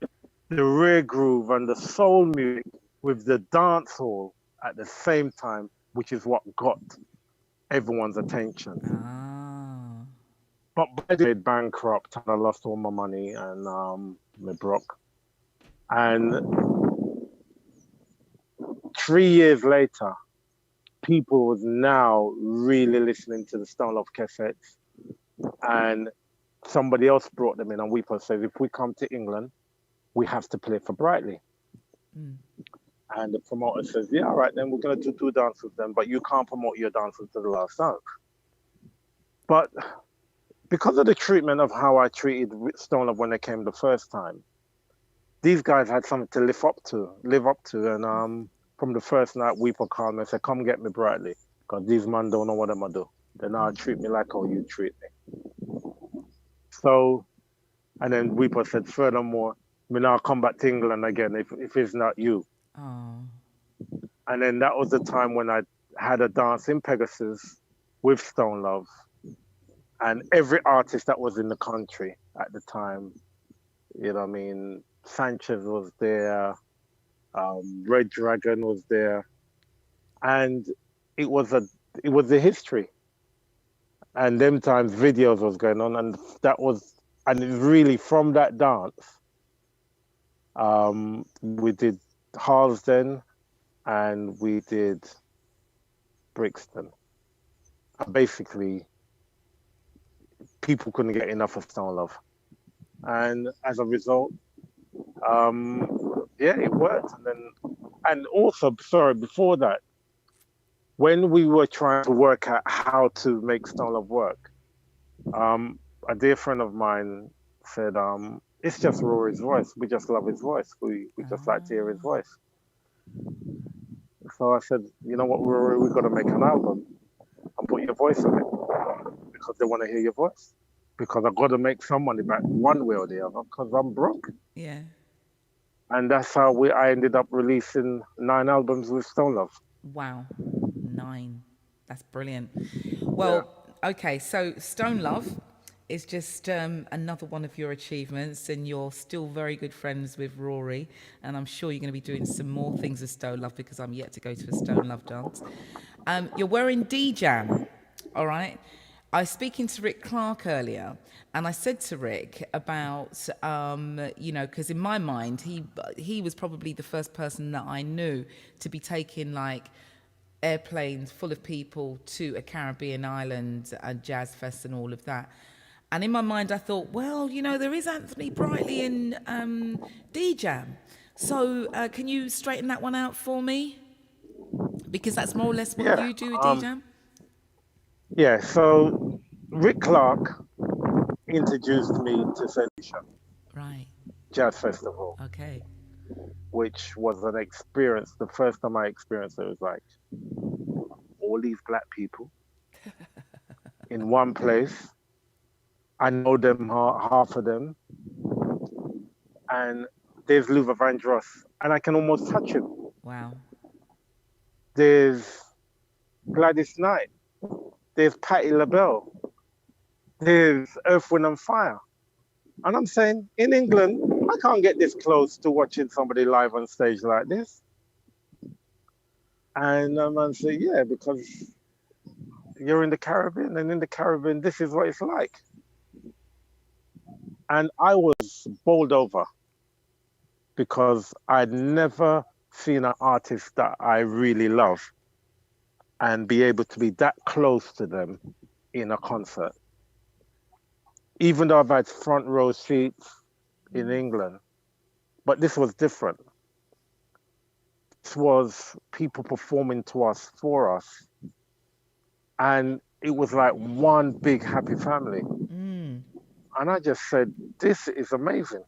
the Rear Groove and the soul music with the dance hall at the same time, which is what got everyone's attention. Ah. But by then I made bankrupt and I lost all my money and my broke. And 3 years later, people was now really listening to the Stone Love cassettes, and somebody else brought them in, and Weeper says, if we come to England, we have to play for Brightly. And the promoter says, yeah, all right, then we're going to do 2 dances with them, but you can't promote your dances to the last dance. But because of the treatment of how I treated Stone Love when they came the first time, these guys had something to live up to. And from the first night, Weeper called me and said, come get me Brightly, because these men don't know what I'm going to do. They now treat me like how you treat me. So, and then Weeper said, furthermore, me now come back to England again if it's not you. Oh. And then that was the time when I had a dance in Pegasus with Stone Love. And every artist that was in the country at the time, you know what I mean, Sanchez was there, Red Dragon was there. And it was a history. And them times videos was going on, and it really from that dance, we did Harlesden and we did Brixton. And basically, people couldn't get enough of Stone Love. And as a result, yeah, it worked. And also, sorry, before that, when we were trying to work out how to make Stone Love work, a dear friend of mine said, it's just Rory's voice. We just love his voice. We just like to hear his voice. So I said, you know what, Rory, we've got to make an album and put your voice on it, because they want to hear your voice. Because I've got to make some money back one way or the other, because I'm broke. Yeah. And that's how I ended up releasing 9 albums with Stone Love. Wow, 9. That's brilliant. Well, okay, so Stone Love is just another one of your achievements, and you're still very good friends with Rory, and I'm sure you're going to be doing some more things with Stone Love, because I'm yet to go to a Stone Love dance. You're wearing D-Jam, all right? I was speaking to Rick Clark earlier, and I said to Rick about, you know, because in my mind, he was probably the first person that I knew to be taking, like, airplanes full of people to a Caribbean island, a jazz fest and all of that. And in my mind, I thought, well, you know, there is Anthony Brightly in D-Jam. So can you straighten that one out for me? Because that's more or less what you do with D-Jam. Yeah, so Rick Clark introduced me to St. Lucia Right. Jazz Festival. Okay. Which was an experience. The first time I experienced it was like all these black people in one place. I know them, half of them. And there's Luther Vandross, and I can almost touch him. Wow. There's Gladys Knight. There's Patti LaBelle. There's Earth, Wind and Fire. And I'm saying, in England, I can't get this close to watching somebody live on stage like this. And I'm saying, yeah, because you're in the Caribbean, and in the Caribbean, this is what it's like. And I was bowled over because I'd never seen an artist that I really love and be able to be that close to them in a concert. Even though I've had front row seats in England, but this was different. This was people performing to us, for us. And it was like one big happy family. And I just said, this is amazing.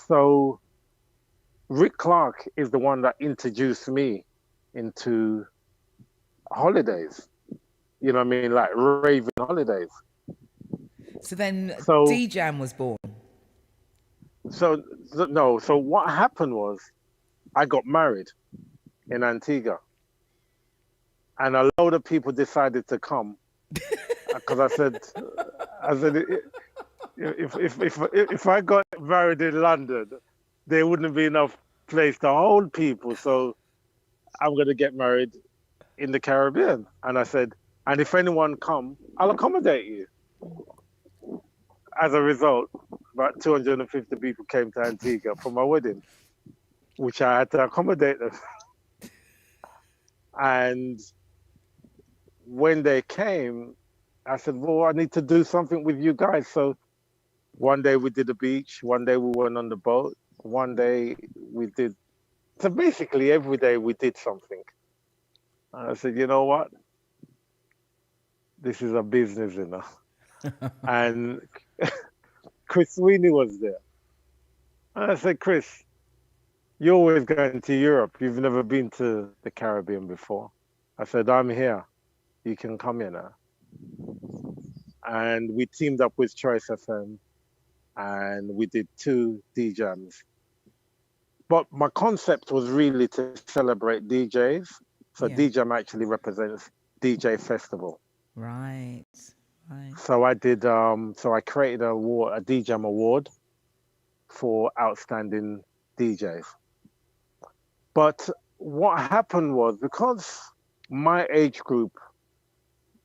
So Rick Clark is the one that introduced me into holidays. You know what I mean? Like raving holidays. So then D-Jam was born. So what happened was I got married in Antigua. And a load of people decided to come because I said, if I got married in London, there wouldn't be enough place to hold people. So I'm going to get married in the Caribbean. And I said, and if anyone come, I'll accommodate you. As a result, about 250 people came to Antigua for my wedding, which I had to accommodate them. And when they came, I said, well, I need to do something with you guys. So one day we did the beach, one day we went on the boat, one day we did. So basically every day we did something. And I said, you know what? This is a business, you know. And Chris Sweeney was there. And I said, Chris, you're always going to Europe. You've never been to the Caribbean before. I said, I'm here. You can come here now. And we teamed up with Choice FM and we did 2 DJs. But my concept was really to celebrate DJs. So DJam actually represents DJ Festival. Right. So I did, so I created a DJam award for outstanding DJs. But what happened was, because my age group,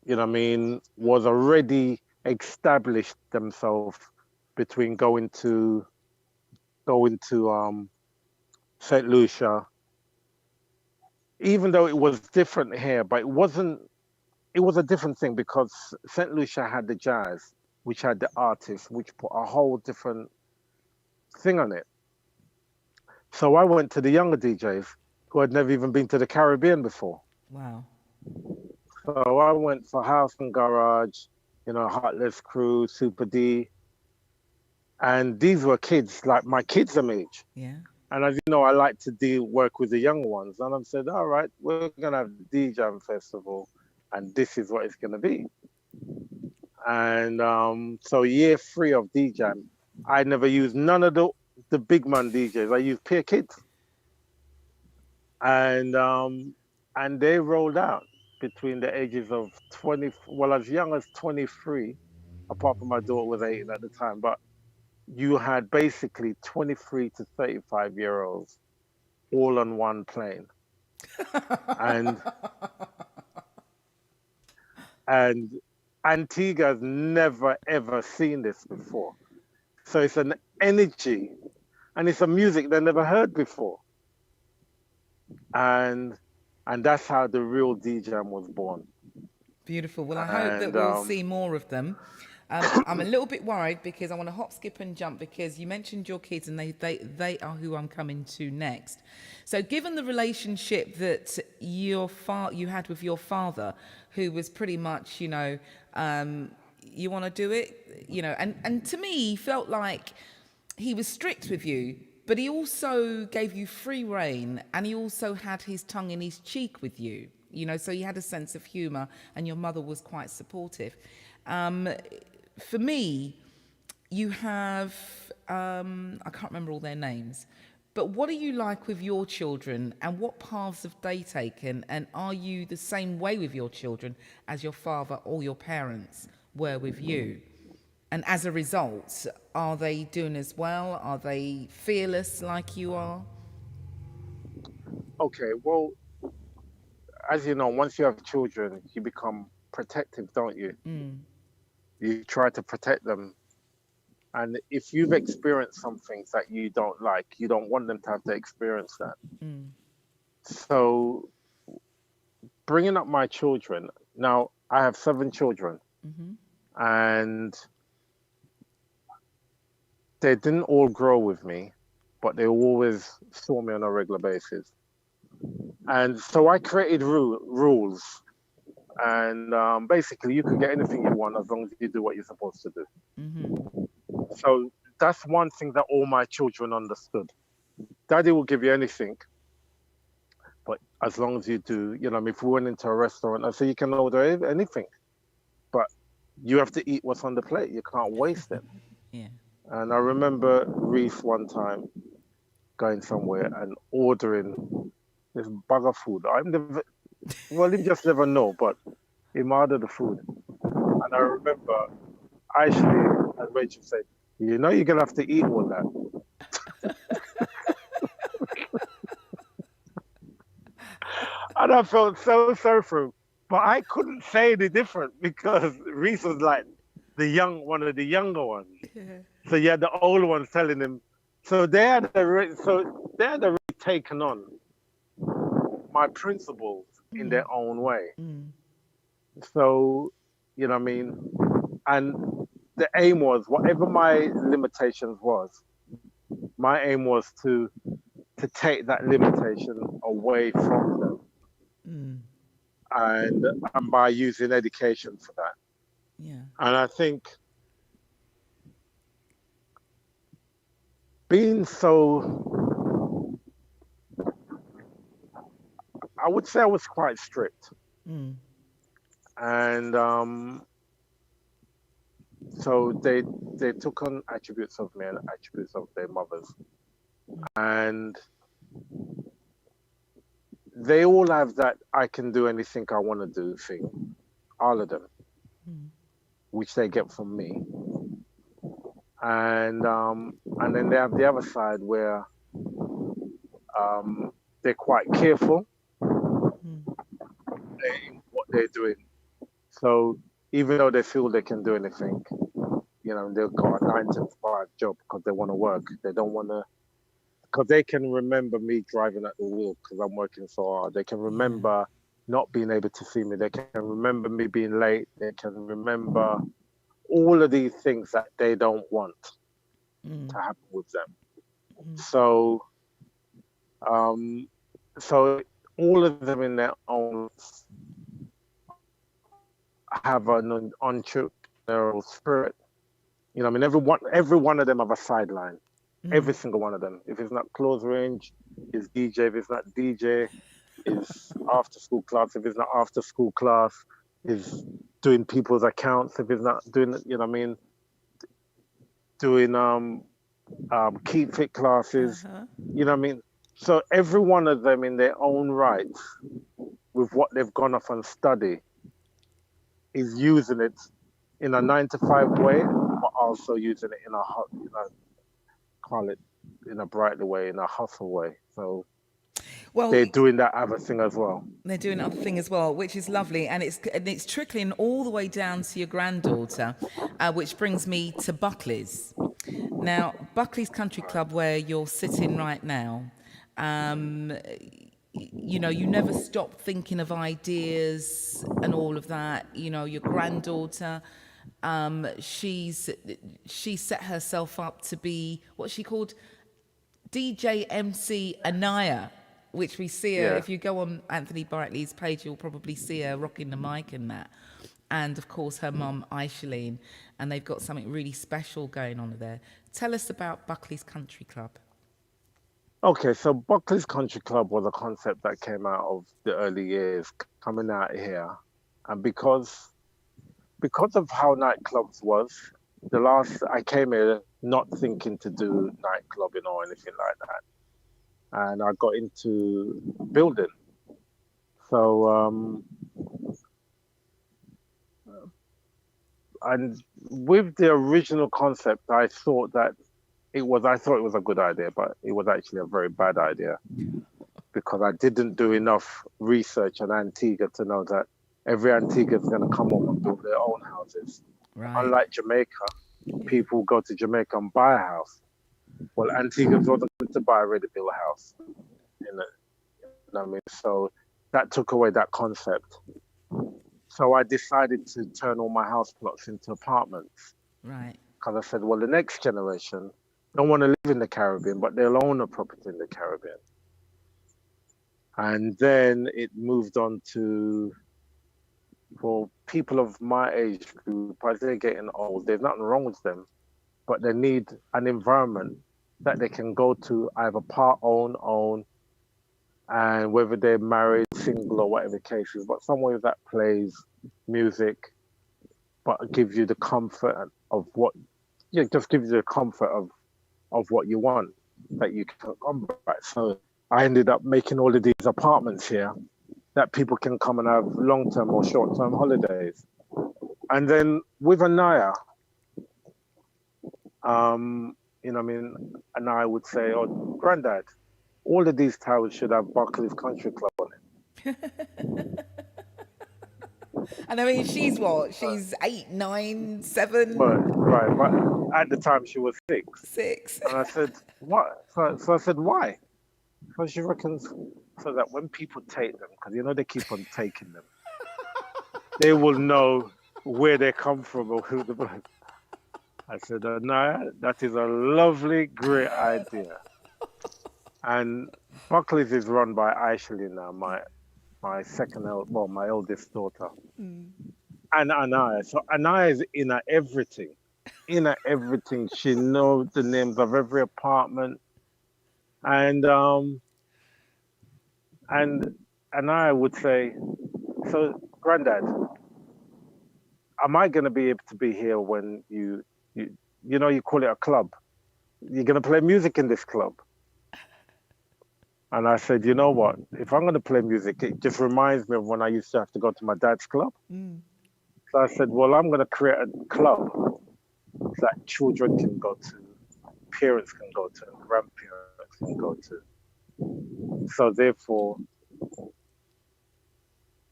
you know what I mean, was already established themselves between going to St. Lucia, even though it was different here, but it was a different thing because St. Lucia had the jazz, which had the artists, which put a whole different thing on it. So I went to the younger DJs who had never even been to the Caribbean before. Wow. So I went for House and Garage, you know, Heartless Crew, Super D. And these were kids, like my kids' age. Yeah. And as you know, I like to work with the younger ones. And I said, all right, we're going to have the D-Jam Festival. And this is what it's going to be. And so year 3 of D-Jam, I never used none of the big man DJs. I used peer kids. And they rolled out between the ages of 20, well, as young as 23, apart from my daughter was 18 at the time. But you had basically 23 to 35-year-olds all on one plane. And Antigua's never, ever seen this before. So it's an energy and it's a music they never heard before. And that's how the real D-Jam was born. Beautiful. Well, I hope that we'll see more of them. I'm a little bit worried because I want to hop, skip, and jump because you mentioned your kids and they are who I'm coming to next. So, given the relationship that you had with your father, who was pretty much, you know, you want to do it, you know, and to me, he felt like he was strict with you, but he also gave you free rein, and he also had his tongue in his cheek with you, you know, so he had a sense of humour, and your mother was quite supportive. For me, you have, I can't remember all their names, but what are you like with your children, and what paths have they taken, and are you the same way with your children as your father or your parents were with you? And as a result, are they doing as well? Are they fearless like you are? Okay, well, as you know, once you have children, you become protective, don't you? You try to protect them. And if you've experienced some things that you don't like, you don't want them to have to experience that. So, bringing up my children, now I have 7 children, and they didn't all grow with me, but they always saw me on a regular basis. And so I created rules. And basically, you can get anything you want as long as you do what you're supposed to do. So that's one thing that all my children understood. Daddy will give you anything, but as long as you do, you know, if we went into a restaurant, I say you can order anything, but you have to eat what's on the plate. You can't waste it. Yeah. And I remember Reese one time going somewhere and ordering this bag of food. He just never know, but he ordered the food. And I remember Ashley and Rachel said, you know, you're going to have to eat all that. And I felt so sorry for him. But I couldn't say any different because Reese was like one of the younger ones. So you had the old ones telling him. So they had already taken on my principles in their own way. So, you know what I mean? And the aim was, whatever my limitations was, my aim was to take that limitation away from them. And by using education for that. Yeah. And I think being so, I would say I was quite strict. And so they took on attributes of me and attributes of their mothers. And they all have that I can do anything I want to do thing, all of them, which they get from me. And then they have the other side where they're quite careful in what they're doing. So even though they feel they can do anything, you know, they've got a 9 to 5 job because they want to work. They don't want to, because they can remember me driving at the wheel because I'm working so hard. They can remember not being able to see me. They can remember me being late. They can remember all of these things that they don't want to happen with them. So, so all of them in their own have an entrepreneurial spirit. You know, I mean, every one of them have a sideline. Every single one of them. If it's not close range, it's DJ. If it's not DJ, it's after school class. If it's not after school class, it's doing people's accounts. If it's not doing, you know what I mean, doing keep fit classes. You know what I mean? So every one of them in their own right, with what they've gone off and study, is using it in a 9 to 5 way, but also using it in a, you know, call it in a brighter way, in a hustle way. So they're doing that other thing as well. They're doing other thing as well, which is lovely, and it's trickling all the way down to your granddaughter, which brings me to Buckley's. Now, Buckley's Country Club, where you're sitting right now, you know, you never stop thinking of ideas and all of that. You know, your granddaughter, She set herself up to be what she called DJ MC Anaya, which we see her, if you go on Anthony Bartley's page, you'll probably see her rocking the mic and that. And of course her mum, Elayne, and they've got something really special going on there. Tell us about Buckley's Country Club. Okay, so Buckley's Country Club was a concept that came out of the early years coming out here. And because of how nightclubs was, I came here not thinking to do nightclubbing or anything like that. And I got into building. So, and with the original concept, I thought it was a good idea, but it was actually a very bad idea because I didn't do enough research on Antigua to know that every Antigua is going to come up and build their own houses. Right. Unlike Jamaica, people go to Jamaica and buy a house. Well, Antigua wasn't going to buy a ready-built house. You know what I mean? So that took away that concept. So I decided to turn all my house plots into apartments. Right. Because I said, well, the next generation don't want to live in the Caribbean, but they'll own a property in the Caribbean. And then it moved on to, for people of my age group, as they're getting old, there's nothing wrong with them, but they need an environment that they can go to, either part own, and whether they're married, single, or whatever the case is, but somewhere that plays music, but gives you the comfort of what, just gives you the comfort of what you want, that you can come back. So I ended up making all of these apartments here that people can come and have long-term or short-term holidays. And then with Anaya, and I would say, oh, Granddad, all of these towers should have Buckley's Country Club on it. And I mean, she's what? She's 8, 9, 7? Right, but at the time she was 6. 6. And I said, what? So I said, why? So she reckons, so that when people take them, because they keep on taking them, they will know where they come from or who the... I said, no, that is a lovely, great idea. And Buckley's is run by Ashley now, my my eldest daughter. And Anaya. So Anaya is in at everything. She knows the names of every apartment. And I would say, so Granddad, am I going to be able to be here when you call it a club? You're going to play music in this club? And I said, you know what? If I'm going to play music, it just reminds me of when I used to have to go to my dad's club. So I said, well, I'm going to create a club that children can go to, parents can go to, and grandparents can go to. So therefore,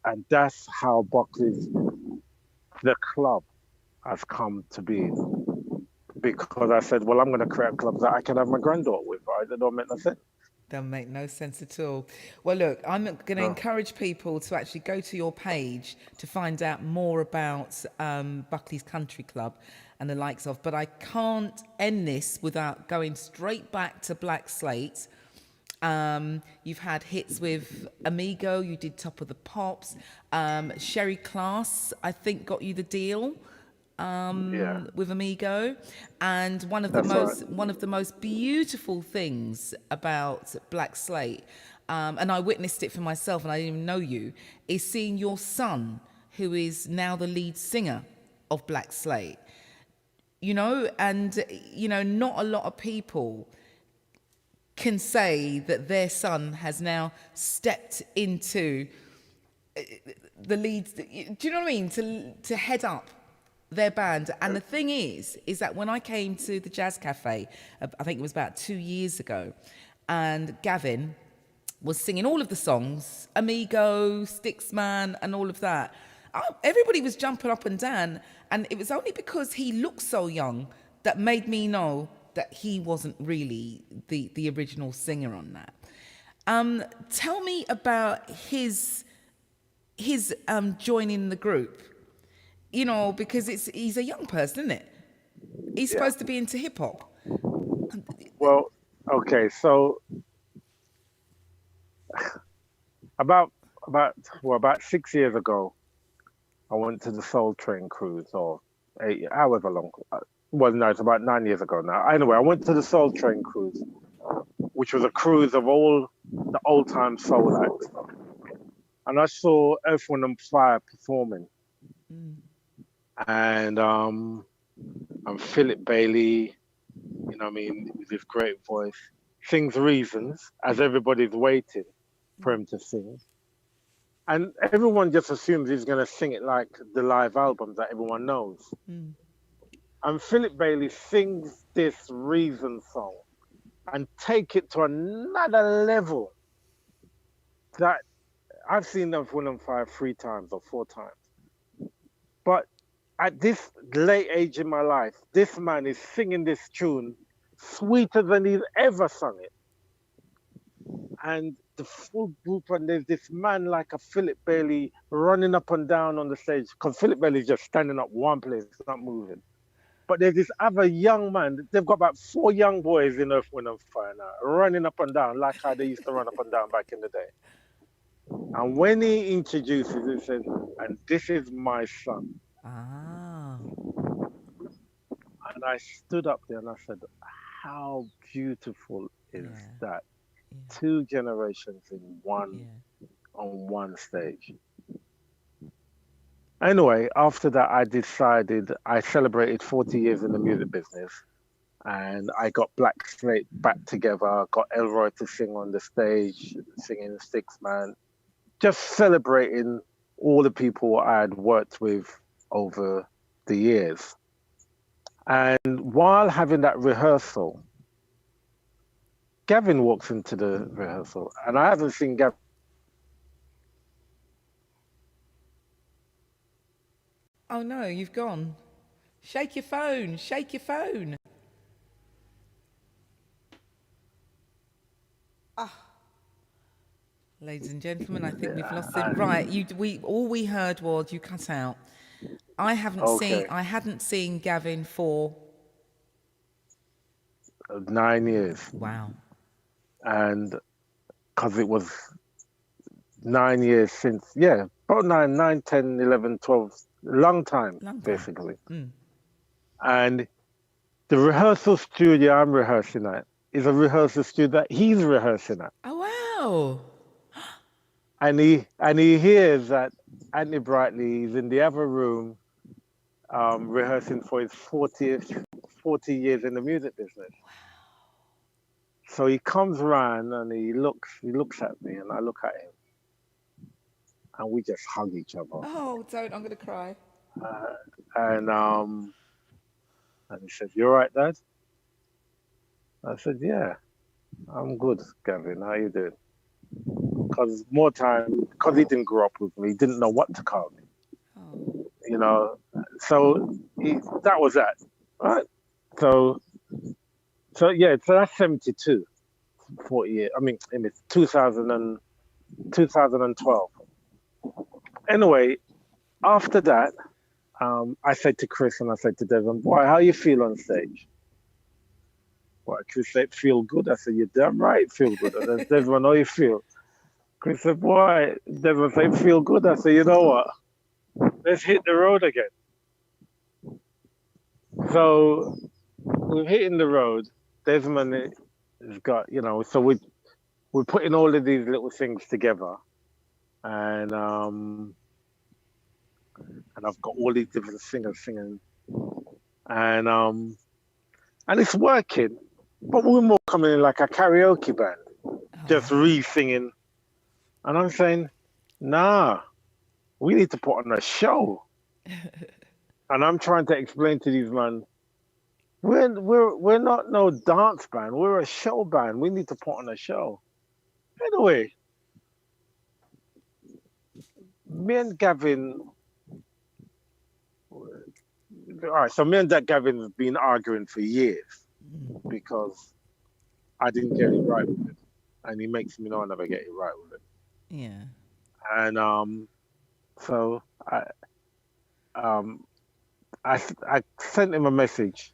and that's how Buckley's, the club, has come to be. Because I said, well, I'm going to create a club that I can have my granddaughter with, right? That don't make no sense. Don't make no sense at all. Well, look, I'm going to encourage people to actually go to your page to find out more about Buckley's Country Club and the likes of, but I can't end this without going straight back to Black Slate. You've had hits with Amigo, you did Top of the Pops. Sherry Class, I think, got you the deal with Amigo. And one of the most beautiful things about Black Slate, and I witnessed it for myself and I didn't even know you, is seeing your son, who is now the lead singer of Black Slate. And not a lot of people can say that their son has now stepped into the lead. Do you know what I mean? To head up their band. And the thing is that when I came to the Jazz Cafe, I think it was about 2 years ago, and Gavin was singing all of the songs, Amigo, Stickman, and all of that. Everybody was jumping up and down, and it was only because he looked so young that made me know that he wasn't really the original singer on that. Tell me about his joining the group. you know, because he's a young person, isn't it? He's supposed to be into hip hop. Well, okay, so about 6 years ago, I went to the Soul Train cruise, or however long. Well, no, it's about 9 years ago now. Anyway, I went to the Soul Train cruise, which was a cruise of all the old time soul acts, and I saw Earth, Wind and Fire performing, and Philip Bailey, you know what I mean, with his great voice, sings Reasons as everybody's waiting for him to sing. And everyone just assumes he's going to sing it like the live albums that everyone knows. And Philip Bailey sings this Reason song and take it to another level that I've seen them Wind and Fire 3 times or 4 times. But at this late age in my life, this man is singing this tune sweeter than he's ever sung it. And the full group, and there's this man like a Philip Bailey running up and down on the stage, because Philip Bailey's just standing up one place, not moving. But there's this other young man, they've got about 4 young boys in Earth, Wind and Fire now, running up and down like how they used to run up and down back in the day. And when he introduces, he says, and this is my son. Ah. And I stood up there and I said, how beautiful is that? 2 generations in one, on one stage. Anyway, after that, I celebrated 40 years in the music business, and I got Black Slate back together, got Elroy to sing on the stage, singing Stickman, just celebrating all the people I had worked with over the years. And while having that rehearsal, Gavin walks into the rehearsal, and I haven't seen Gavin. Oh no, you've gone. Shake your phone, shake your phone. Ladies and gentlemen, I think we've lost it. Right, all we heard was you cut out. I hadn't seen Gavin for 9 years. Wow. And because it was 9 years since, about 9, 10, 11, 12, long time. Basically. And the rehearsal studio I'm rehearsing at is a rehearsal studio that he's rehearsing at. Oh, wow. And he hears that Anthony Brightly is in the other room rehearsing for his 40 years in the music business. Wow. So he comes around and he looks at me and I look at him. And we just hug each other. Oh, don't, I'm going to cry. And he said, "You all right, Dad?" I said, "Yeah, I'm good, Gavin. How you doing?" Because he didn't grow up with me, he didn't know what to call me. Oh. You know, so that was that, right? So that's 72, 40 years. I mean, it's 2012. Anyway, after that, I said to Chris and I said to Devon, "Boy, how you feel on stage?" Well, Chris said, "Feel good." I said, "You're damn right, feel good." And then Devon, "How you feel?" Chris said, "Boy," Devon said, "Feel good." I said, "You know what? Let's hit the road again." So we're hitting the road. Desmond has got, so we're putting all of these little things together. And I've got all these different singers singing, and it's working, but we're more coming in like a karaoke band, just re-singing. And I'm saying, nah, we need to put on a show. And I'm trying to explain to these men, we're not no dance band, we're a show band. We need to put on a show. Anyway, me and Gavin. All right, so me and that Gavin have been arguing for years because I didn't get it right with him, and he makes me know I never get it right with him. Yeah. And so I sent him a message,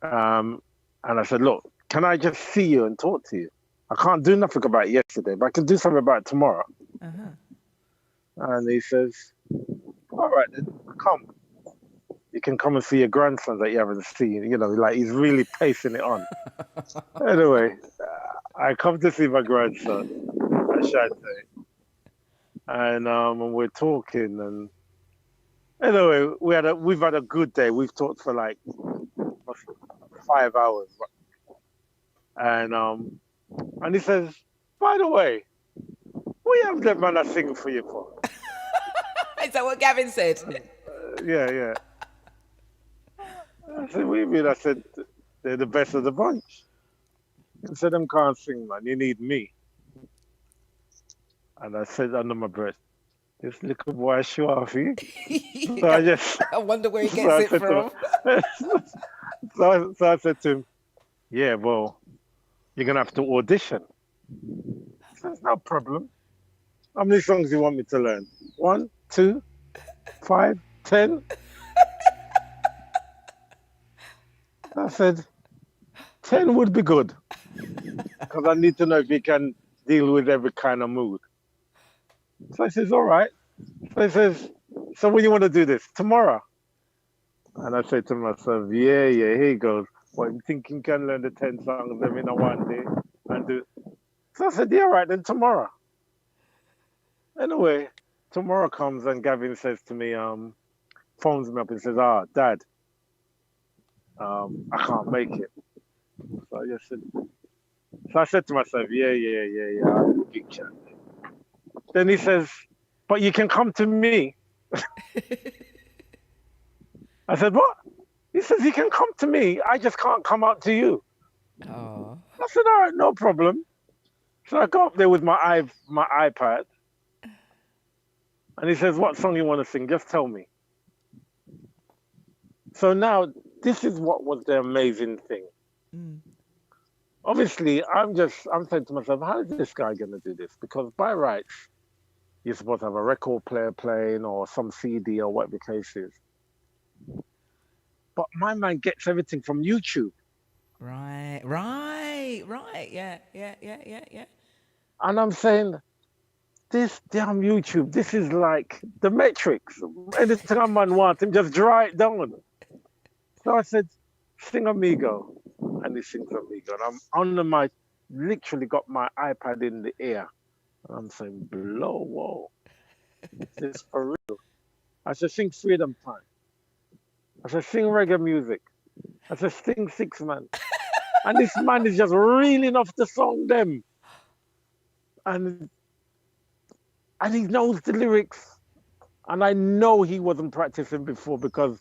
and I said, look, can I just see you and talk to you? I can't do nothing about it yesterday, but I can do something about it tomorrow. And he says, all right, then, come. You can come and see your grandson that you haven't seen. You know, like he's really pacing it on. Anyway, I come to see my grandson, Ashante. And we're talking, and anyway, we've had a good day. We've talked for like 5 hours, and he says, by the way, what you have that man I singing for you for? Is that what Gavin said? Yeah. I said, what do you mean? I said, they're the best of the bunch. He said, them can't sing, man. You need me. And I said under my breath, this little boy show off you. So I wonder where he gets it from. So I said to him, yeah, well, you're going to have to audition. That's no problem. How many songs do you want me to learn? 1, 2, 5, 10? I said, 10 would be good. Because I need to know if you can deal with every kind of mood. So I says, all right. So he says, so when you want to do this? Tomorrow. And I said to myself, yeah, here he goes. What, you think you can learn the 10 songs every now one day and do? So I said, yeah, all right, then tomorrow. Anyway, tomorrow comes and Gavin says to me, phones me up and says, Dad, I can't make it. So I said to myself, yeah, I'll big chat. Then he says, but you can come to me. I said, what? He says, you can come to me. I just can't come out to you. Oh. I said, all right, no problem. So I go up there with my iPad. And he says, what song you want to sing? Just tell me. So now, this is what was the amazing thing. Obviously, I'm saying to myself, how is this guy going to do this? Because by rights, you're supposed to have a record player playing or some CD or whatever the case is. But my man gets everything from YouTube. Right. Yeah. And I'm saying, this damn YouTube, this is like the Matrix. Anything a man wants him, just draw it down. So I said, sing Amigo. And he sings Amigo. And I'm literally got my iPad in the air. And I'm saying, whoa. This is for real. I said, sing Freedom Time. I said, sing reggae music. I said, sing Six Man. And this man is just reeling off the song them. And he knows the lyrics. And I know he wasn't practicing before because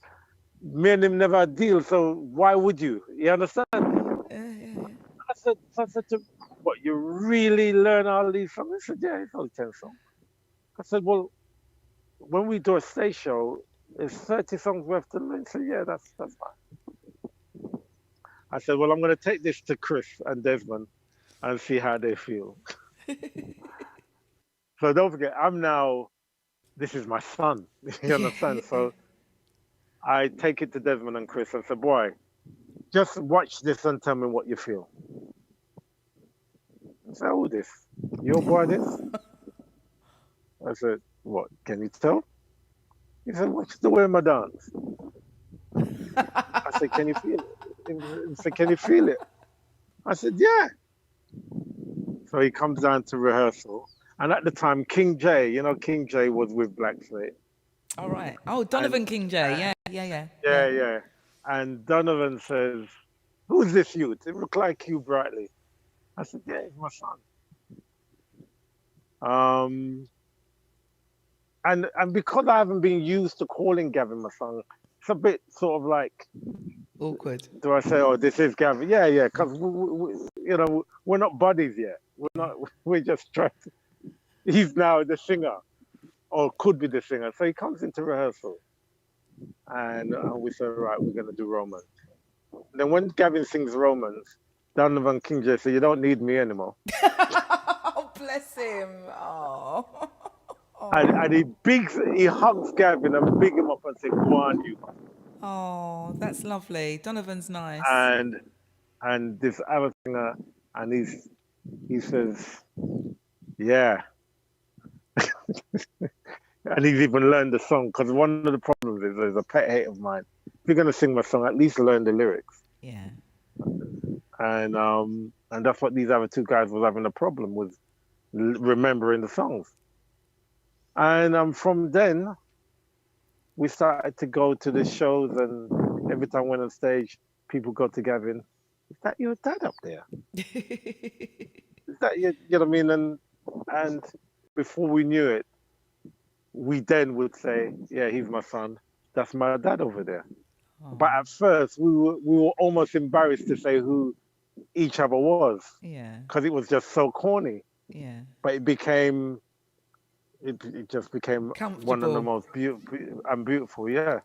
me and him never deal, so why would you? You understand? I said to him, what, you really learn all these songs? He said, yeah, it's only 10 songs. I said, well, when we do a stage show, there's 30 songs worth to learn. He said, yeah, that's fine. I said, well, I'm going to take this to Chris and Desmond and see how they feel. So don't forget, this is my son. You understand? So I take it to Desmond and Chris and say, boy, just watch this and tell me what you feel. I said, who this? Your boy this? I said, what, can you tell? He said, watch the way I dance. I said, can you feel it? He said, can you feel it? I said, yeah. So he comes down to rehearsal. And at the time, King J was with Black Slate. All right. Oh, Donovan King J. Yeah. And Donovan says, who's this youth? It looked like you brightly. I said, yeah, he's my son. And because I haven't been used to calling Gavin my son, it's a bit sort of like awkward. Do I say, oh, this is Gavin? Yeah, because we're not buddies yet. We're just trying to. He's now the singer, or could be the singer. So he comes into rehearsal, and we say, right, we're going to do Romans. Then when Gavin sings Romans, Donovan King J said, you don't need me anymore. Oh, bless him. Oh. And he hugs Gavin and big him up and said, "Go on, you." Oh, that's lovely. Donovan's nice. And this other singer, and he says, "Yeah." And he's even learned the song, because one of the problems is, there's a pet hate of mine. If you're gonna sing my song, at least learn the lyrics. Yeah. And that's what these other two guys was having a problem with, remembering the songs. And from then, we started to go to the shows, and every time I went on stage, people go to Gavin, "Is that your dad up there? Is that your," you know what I mean? And before we knew it, we then would say, "Yeah, he's my son. That's my dad over there." Oh. But at first, we were almost embarrassed to say who each other was. Yeah. Because it was just so corny. Yeah. But it just became one of the most beautiful, yeah.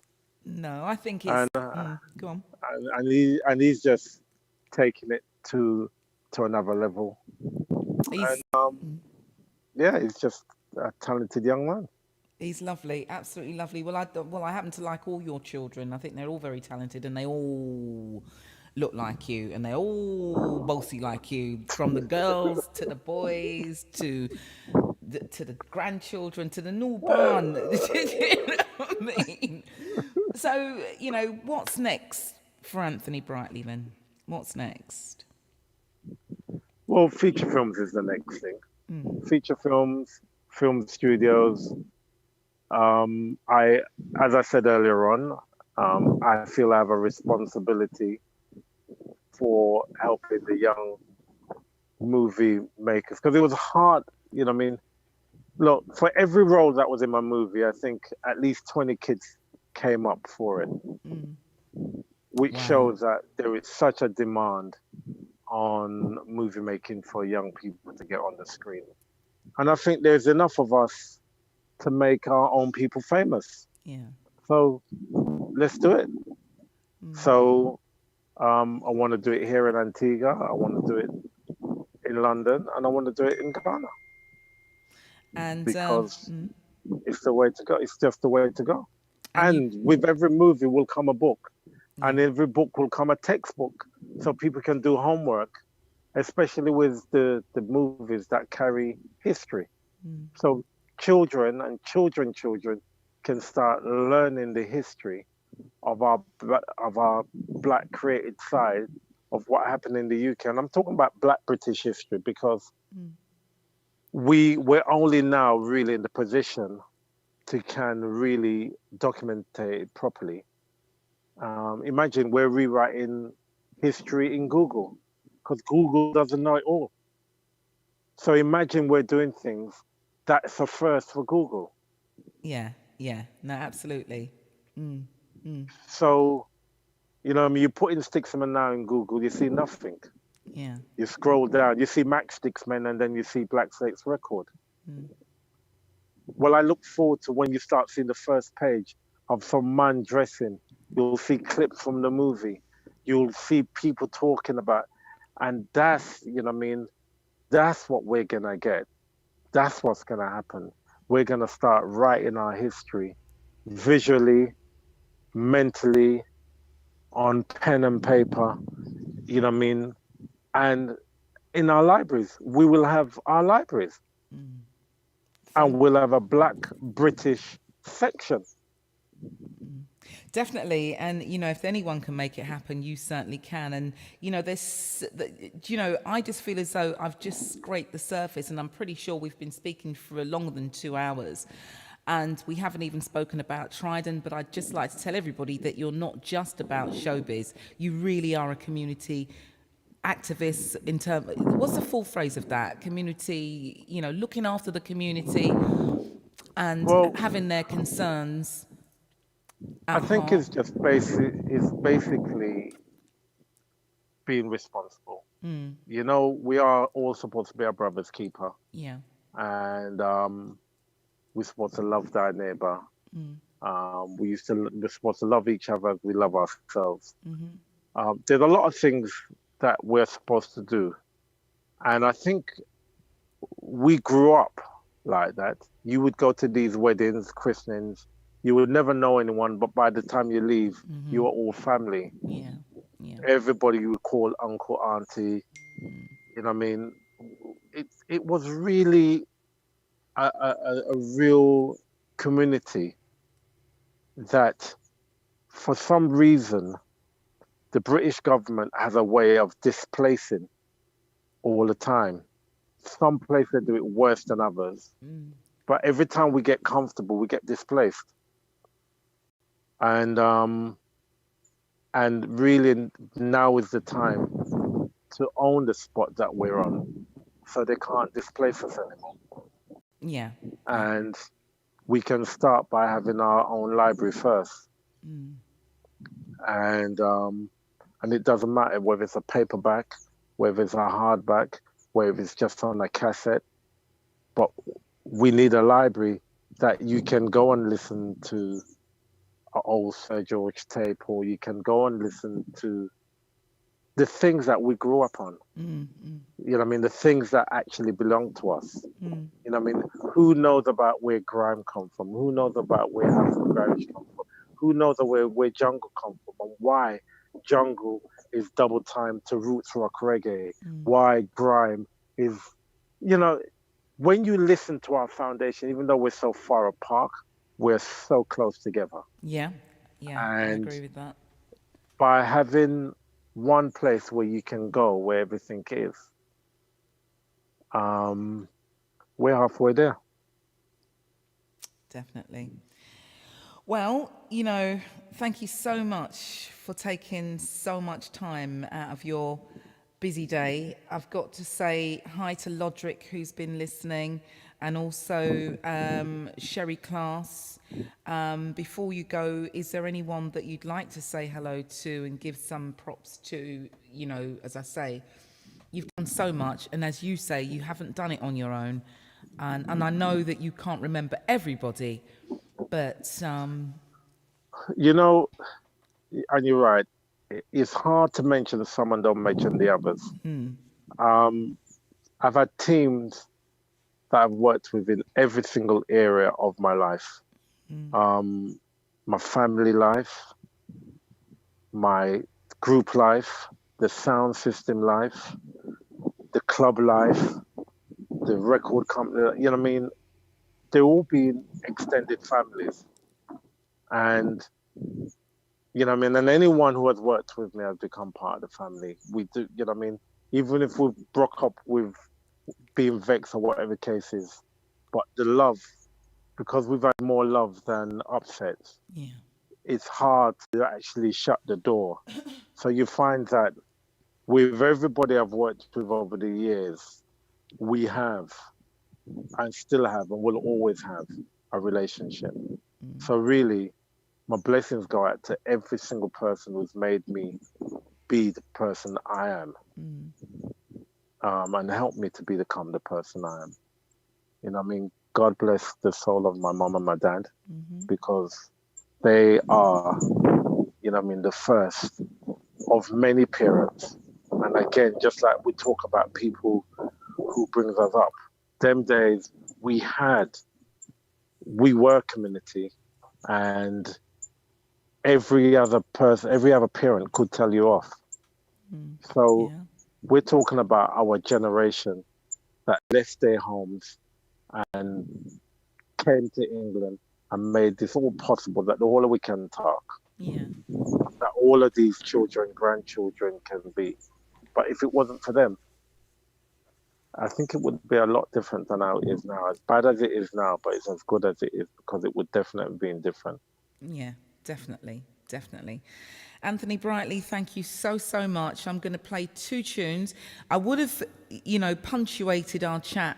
No, I think it's... go on. And he's just taking it to another level. Yeah, he's just a talented young man. He's lovely, absolutely lovely. Well, I happen to like all your children. I think they're all very talented, and they all look like you, and they're all bossy like you, from the girls to the boys to the grandchildren to the newborn. You know what I mean? So, what's next for Anthony Brightly then? What's next? Well, feature films is the next thing. Feature films, film studios. As I said earlier on, I feel I have a responsibility for helping the young movie makers, because it was hard, you know what I mean? Look, for every role that was in my movie, I think at least 20 kids came up for it, which shows that there is such a demand on movie making for young people to get on the screen. And I think there's enough of us to make our own people famous. Yeah. So let's do it. So I want to do it here in Antigua. I want to do it in London, and I want to do it in Ghana. And because it's the way to go. It's just the way to go. And with every movie will come a book, and every book will come a textbook, so people can do homework, especially with the movies that carry history. So children and children can start learning the history of our Black created side of what happened in the UK. And I'm talking about Black British history, because we're only now really in the position to can really document it properly. Imagine we're rewriting history in Google, because Google doesn't know it all. So imagine we're doing things that's a first for Google. Yeah, no, absolutely. So, you put in Stickman now in Google, you see nothing. Yeah. You scroll down, you see Max Stickman, and then you see Black Slate's record. Well, I look forward to when you start seeing the first page of some man dressing. You'll see clips from the movie. You'll see people talking about, and that's, that's what we're going to get. That's what's going to happen. We're going to start writing our history visually, mentally, on pen and paper, and in our libraries. We will have our libraries. And we'll have a Black British section. Definitely. And, if anyone can make it happen, you certainly can. And, I just feel as though I've just scraped the surface, and I'm pretty sure we've been speaking for longer than 2 hours. And we haven't even spoken about Trident, but I'd just like to tell everybody that you're not just about showbiz. You really are a community activist in terms, what's the full phrase of that? Community, looking after the community and having their concerns. I think it's just basically being responsible. We are all supposed to be our brother's keeper. Yeah. And we're supposed to love thy neighbor. We're supposed to love each other as we love ourselves. There's a lot of things that we're supposed to do. And I think we grew up like that. You would go to these weddings, christenings. You would never know anyone, but by the time you leave, you are all family. Yeah, yeah. Everybody you would call uncle, auntie. You know what I mean? It was really a real community that, for some reason, the British government has a way of displacing all the time. Some places do it worse than others. But every time we get comfortable, we get displaced. And really now is the time to own the spot that we're on, so they can't displace us anymore. Yeah. And we can start by having our own library first. And it doesn't matter whether it's a paperback, whether it's a hardback, whether it's just on a cassette, but we need a library that you can go and listen to an old Sir George tape, or you can go and listen to the things that we grew up on. You know what I mean? The things that actually belong to us. You know what I mean? Who knows about where grime come from? Who knows about where Afro garage come from? Who knows where jungle come from, and why jungle is double time to roots rock reggae? Why grime is, you know, when you listen to our foundation, even though we're so far apart, we're so close together. Yeah, I agree with that. By having one place where you can go, where everything is, we're halfway there. Definitely. Well, you know, thank you so much for taking so much time out of your busy day. I've got to say hi to Lodrick, who's been listening, and also Sherry Class. Before you go, is there anyone that you'd like to say hello to and give some props to? You know, as I say, you've done so much, and as you say, you haven't done it on your own. And I know that you can't remember everybody, but... You know, and you're right, it's hard to mention someone, don't mention the others. I've had teams that I've worked with in every single area of my life. My family life, my group life, the sound system life, the club life, the record company, you know what I mean? They're all being extended families. And, you know what I mean? And anyone who has worked with me has become part of the family. We do, you know what I mean? Even if we broke up with being vexed or whatever the case is, but the love, because we've had more love than upsets, it's hard to actually shut the door. So you find that with everybody I've worked with over the years, we have and still have and will always have a relationship. So really, my blessings go out to every single person who's made me be the person I am, and helped me to become the person I am. You know what I mean? God bless the soul of my mom and my dad, because they are, you know what I mean, the first of many parents. And again, just like we talk about people who brings us up, them days we were community, and every other person, every other parent could tell you off. So we're talking about our generation that left their homes and came to England and made this all possible, that all of we can talk, that all of these children, grandchildren can be. But if it wasn't for them, I think it would be a lot different than how it is now. As bad as it is now, but it's as good as it is, because it would definitely be different. Yeah, definitely. Anthony Brightly, thank you so much. I'm going to play 2 tunes. I would have, you know, punctuated our chat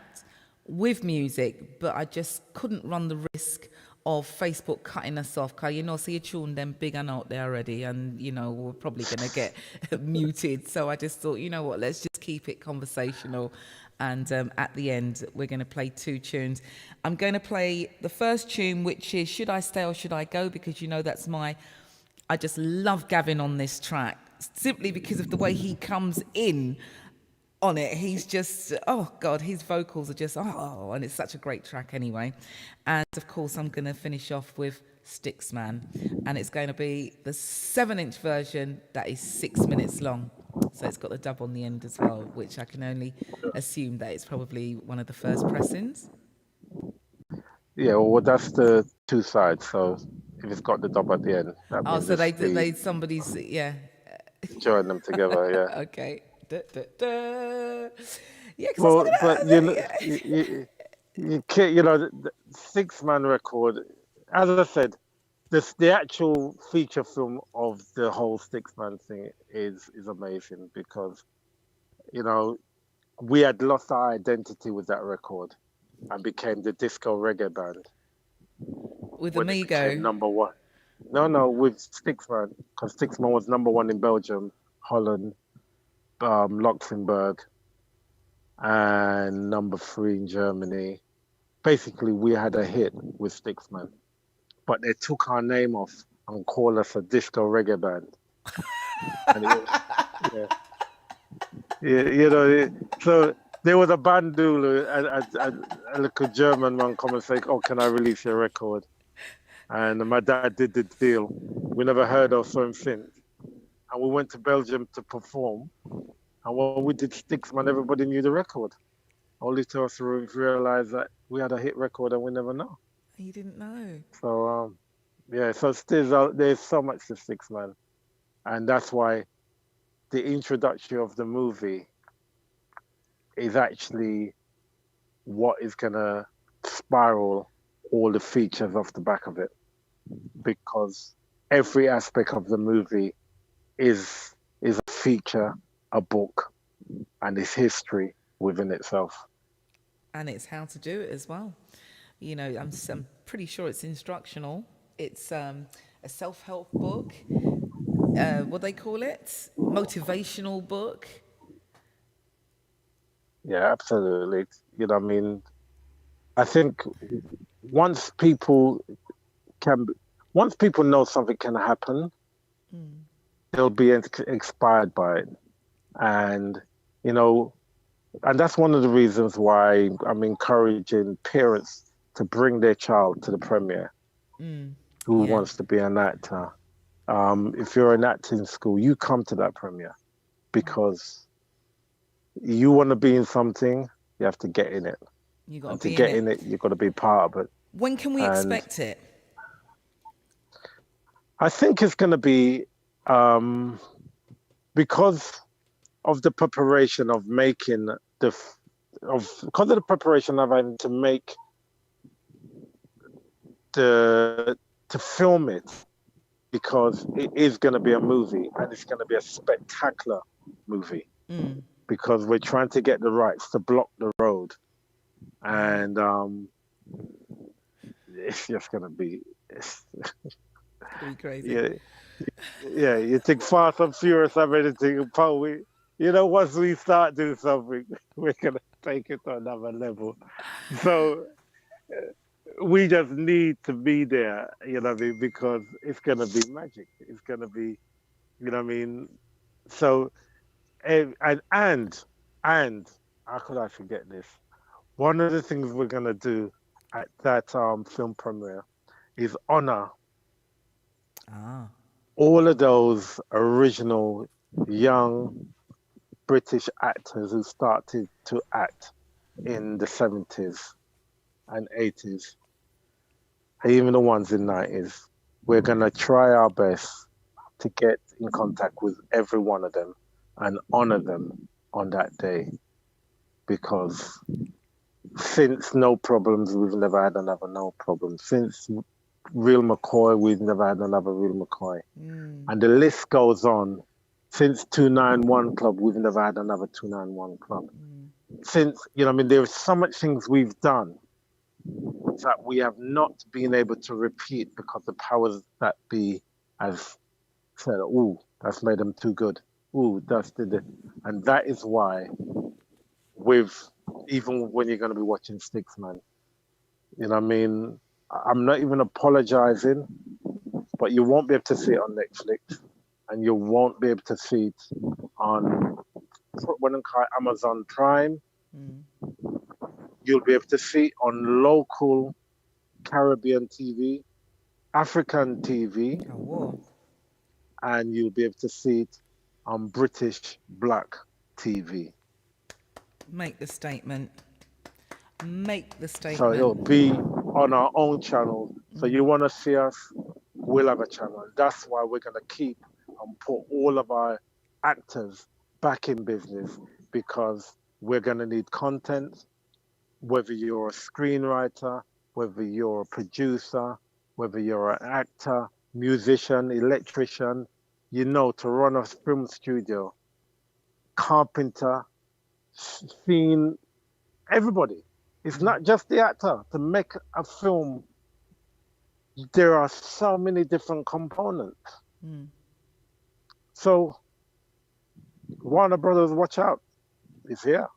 with music, but I just couldn't run the risk of Facebook cutting us off, because, you know, see a tune them big and out there already, and, you know, we're probably going to get muted. So I just thought, you know what, let's just keep it conversational. And at the end, we're going to play 2 tunes. I'm going to play the first tune, which is Should I Stay or Should I Go? Because, you know, that's I just love Gavin on this track, simply because of the way he comes in on it. He's just, oh God, his vocals are just, and it's such a great track anyway. And of course, I'm going to finish off with Stickman, and it's going to be the 7-inch version that is 6 minutes long. So it's got the dub on the end as well, which I can only assume that it's probably one of the first pressings. Yeah, well, that's the two sides. So if it's got the dub at the end, that means So it's somebody's, yeah. join them together, yeah. Okay. Da, da, da. Yeah, well, but you know, you can't, you know, the 6-man record. As I said, the actual feature film of the whole 6-man thing is amazing because, you know, we had lost our identity with that record and became the disco reggae band. With Amigo. Number one. No, with Stickman, because Stickman was number one in Belgium, Holland, Luxembourg, and number 3 in Germany. Basically, we had a hit with Stickman, but they took our name off and called us a disco reggae band. And it was, yeah, you know, so there was a band doula, a little German man come and say, "Oh, can I release your record?" And my dad did the deal. We never heard or saw him since. And we went to Belgium to perform. And when we did Stickman, everybody knew the record. Only to us realize that we had a hit record and we never know. You didn't know. So, yeah, so still, there's so much to 6-man. And that's why the introduction of the movie is actually what is going to spiral all the features off the back of it. Because every aspect of the movie is a feature, a book, and it's history within itself. And it's how to do it as well. You know, I'm pretty sure it's instructional. It's a self-help book. What they call it? Motivational book. Yeah, absolutely. You know, I mean, I think once people know something can happen, they'll be inspired by it. And, you know, and that's one of the reasons why I'm encouraging parents to bring their child to the premiere who wants to be an actor. If you're an acting school, you come to that premiere because you want to be in something, you have to get in it. You got to get in it, you've got to be part of it. When can we expect it? I think it's going to be because of the preparation of making because of the preparation of having to make to film it, because it is going to be a movie and it's going to be a spectacular movie because we're trying to get the rights to block the road, and it's just going to be crazy. Yeah, you think Fast and Furious, I'm ready to Paul. You know, once we start doing something, we're gonna take it to another level. So we just need to be there, you know what I mean? Because it's gonna be magic. It's gonna be, you know what I mean? So, and how could I forget this? One of the things we're gonna do at that film premiere is honor all of those original young British actors who started to act in the 70s and 80s, and even the ones in the 90s. We're going to try our best to get in contact with every one of them and honor them on that day, because since No Problems, we've never had another No Problem. Since Real McCoy, we've never had another Real McCoy. And the list goes on. Since 291 Club, we've never had another 291 Club. Since, you know, I mean, there's so much things we've done that we have not been able to repeat because the powers that be has said, "Ooh, that's made them too good. Ooh, that's did it." And that is why, even when you're going to be watching Stickman, you know what I mean? I'm not even apologizing, but you won't be able to see it on Netflix, and you won't be able to see it on what I call Amazon Prime. You'll be able to see it on local Caribbean TV, African TV, and you'll be able to see it on British Black TV. Make the statement. Make the statement. So it'll be on our own channel. So you want to see us, we'll have a channel. That's why we're going to keep and put all of our actors back in business, because we're going to need content, whether you're a screenwriter, whether you're a producer, whether you're an actor, musician, electrician, you know, to run a film studio, carpenter, scene, everybody. It's not just the actor. To make a film, there are so many different components. So, Warner Brothers, watch out. It's here.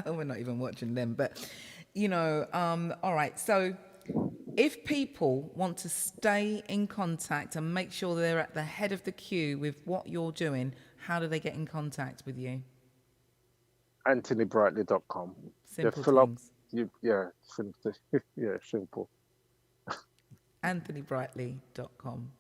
We're not even watching them, but, you know, all right. So if people want to stay in contact and make sure they're at the head of the queue with what you're doing, how do they get in contact with you? AnthonyBrightly.com. Simple fill up. things. Simple. Yeah, simple. AnthonyBrightly.com.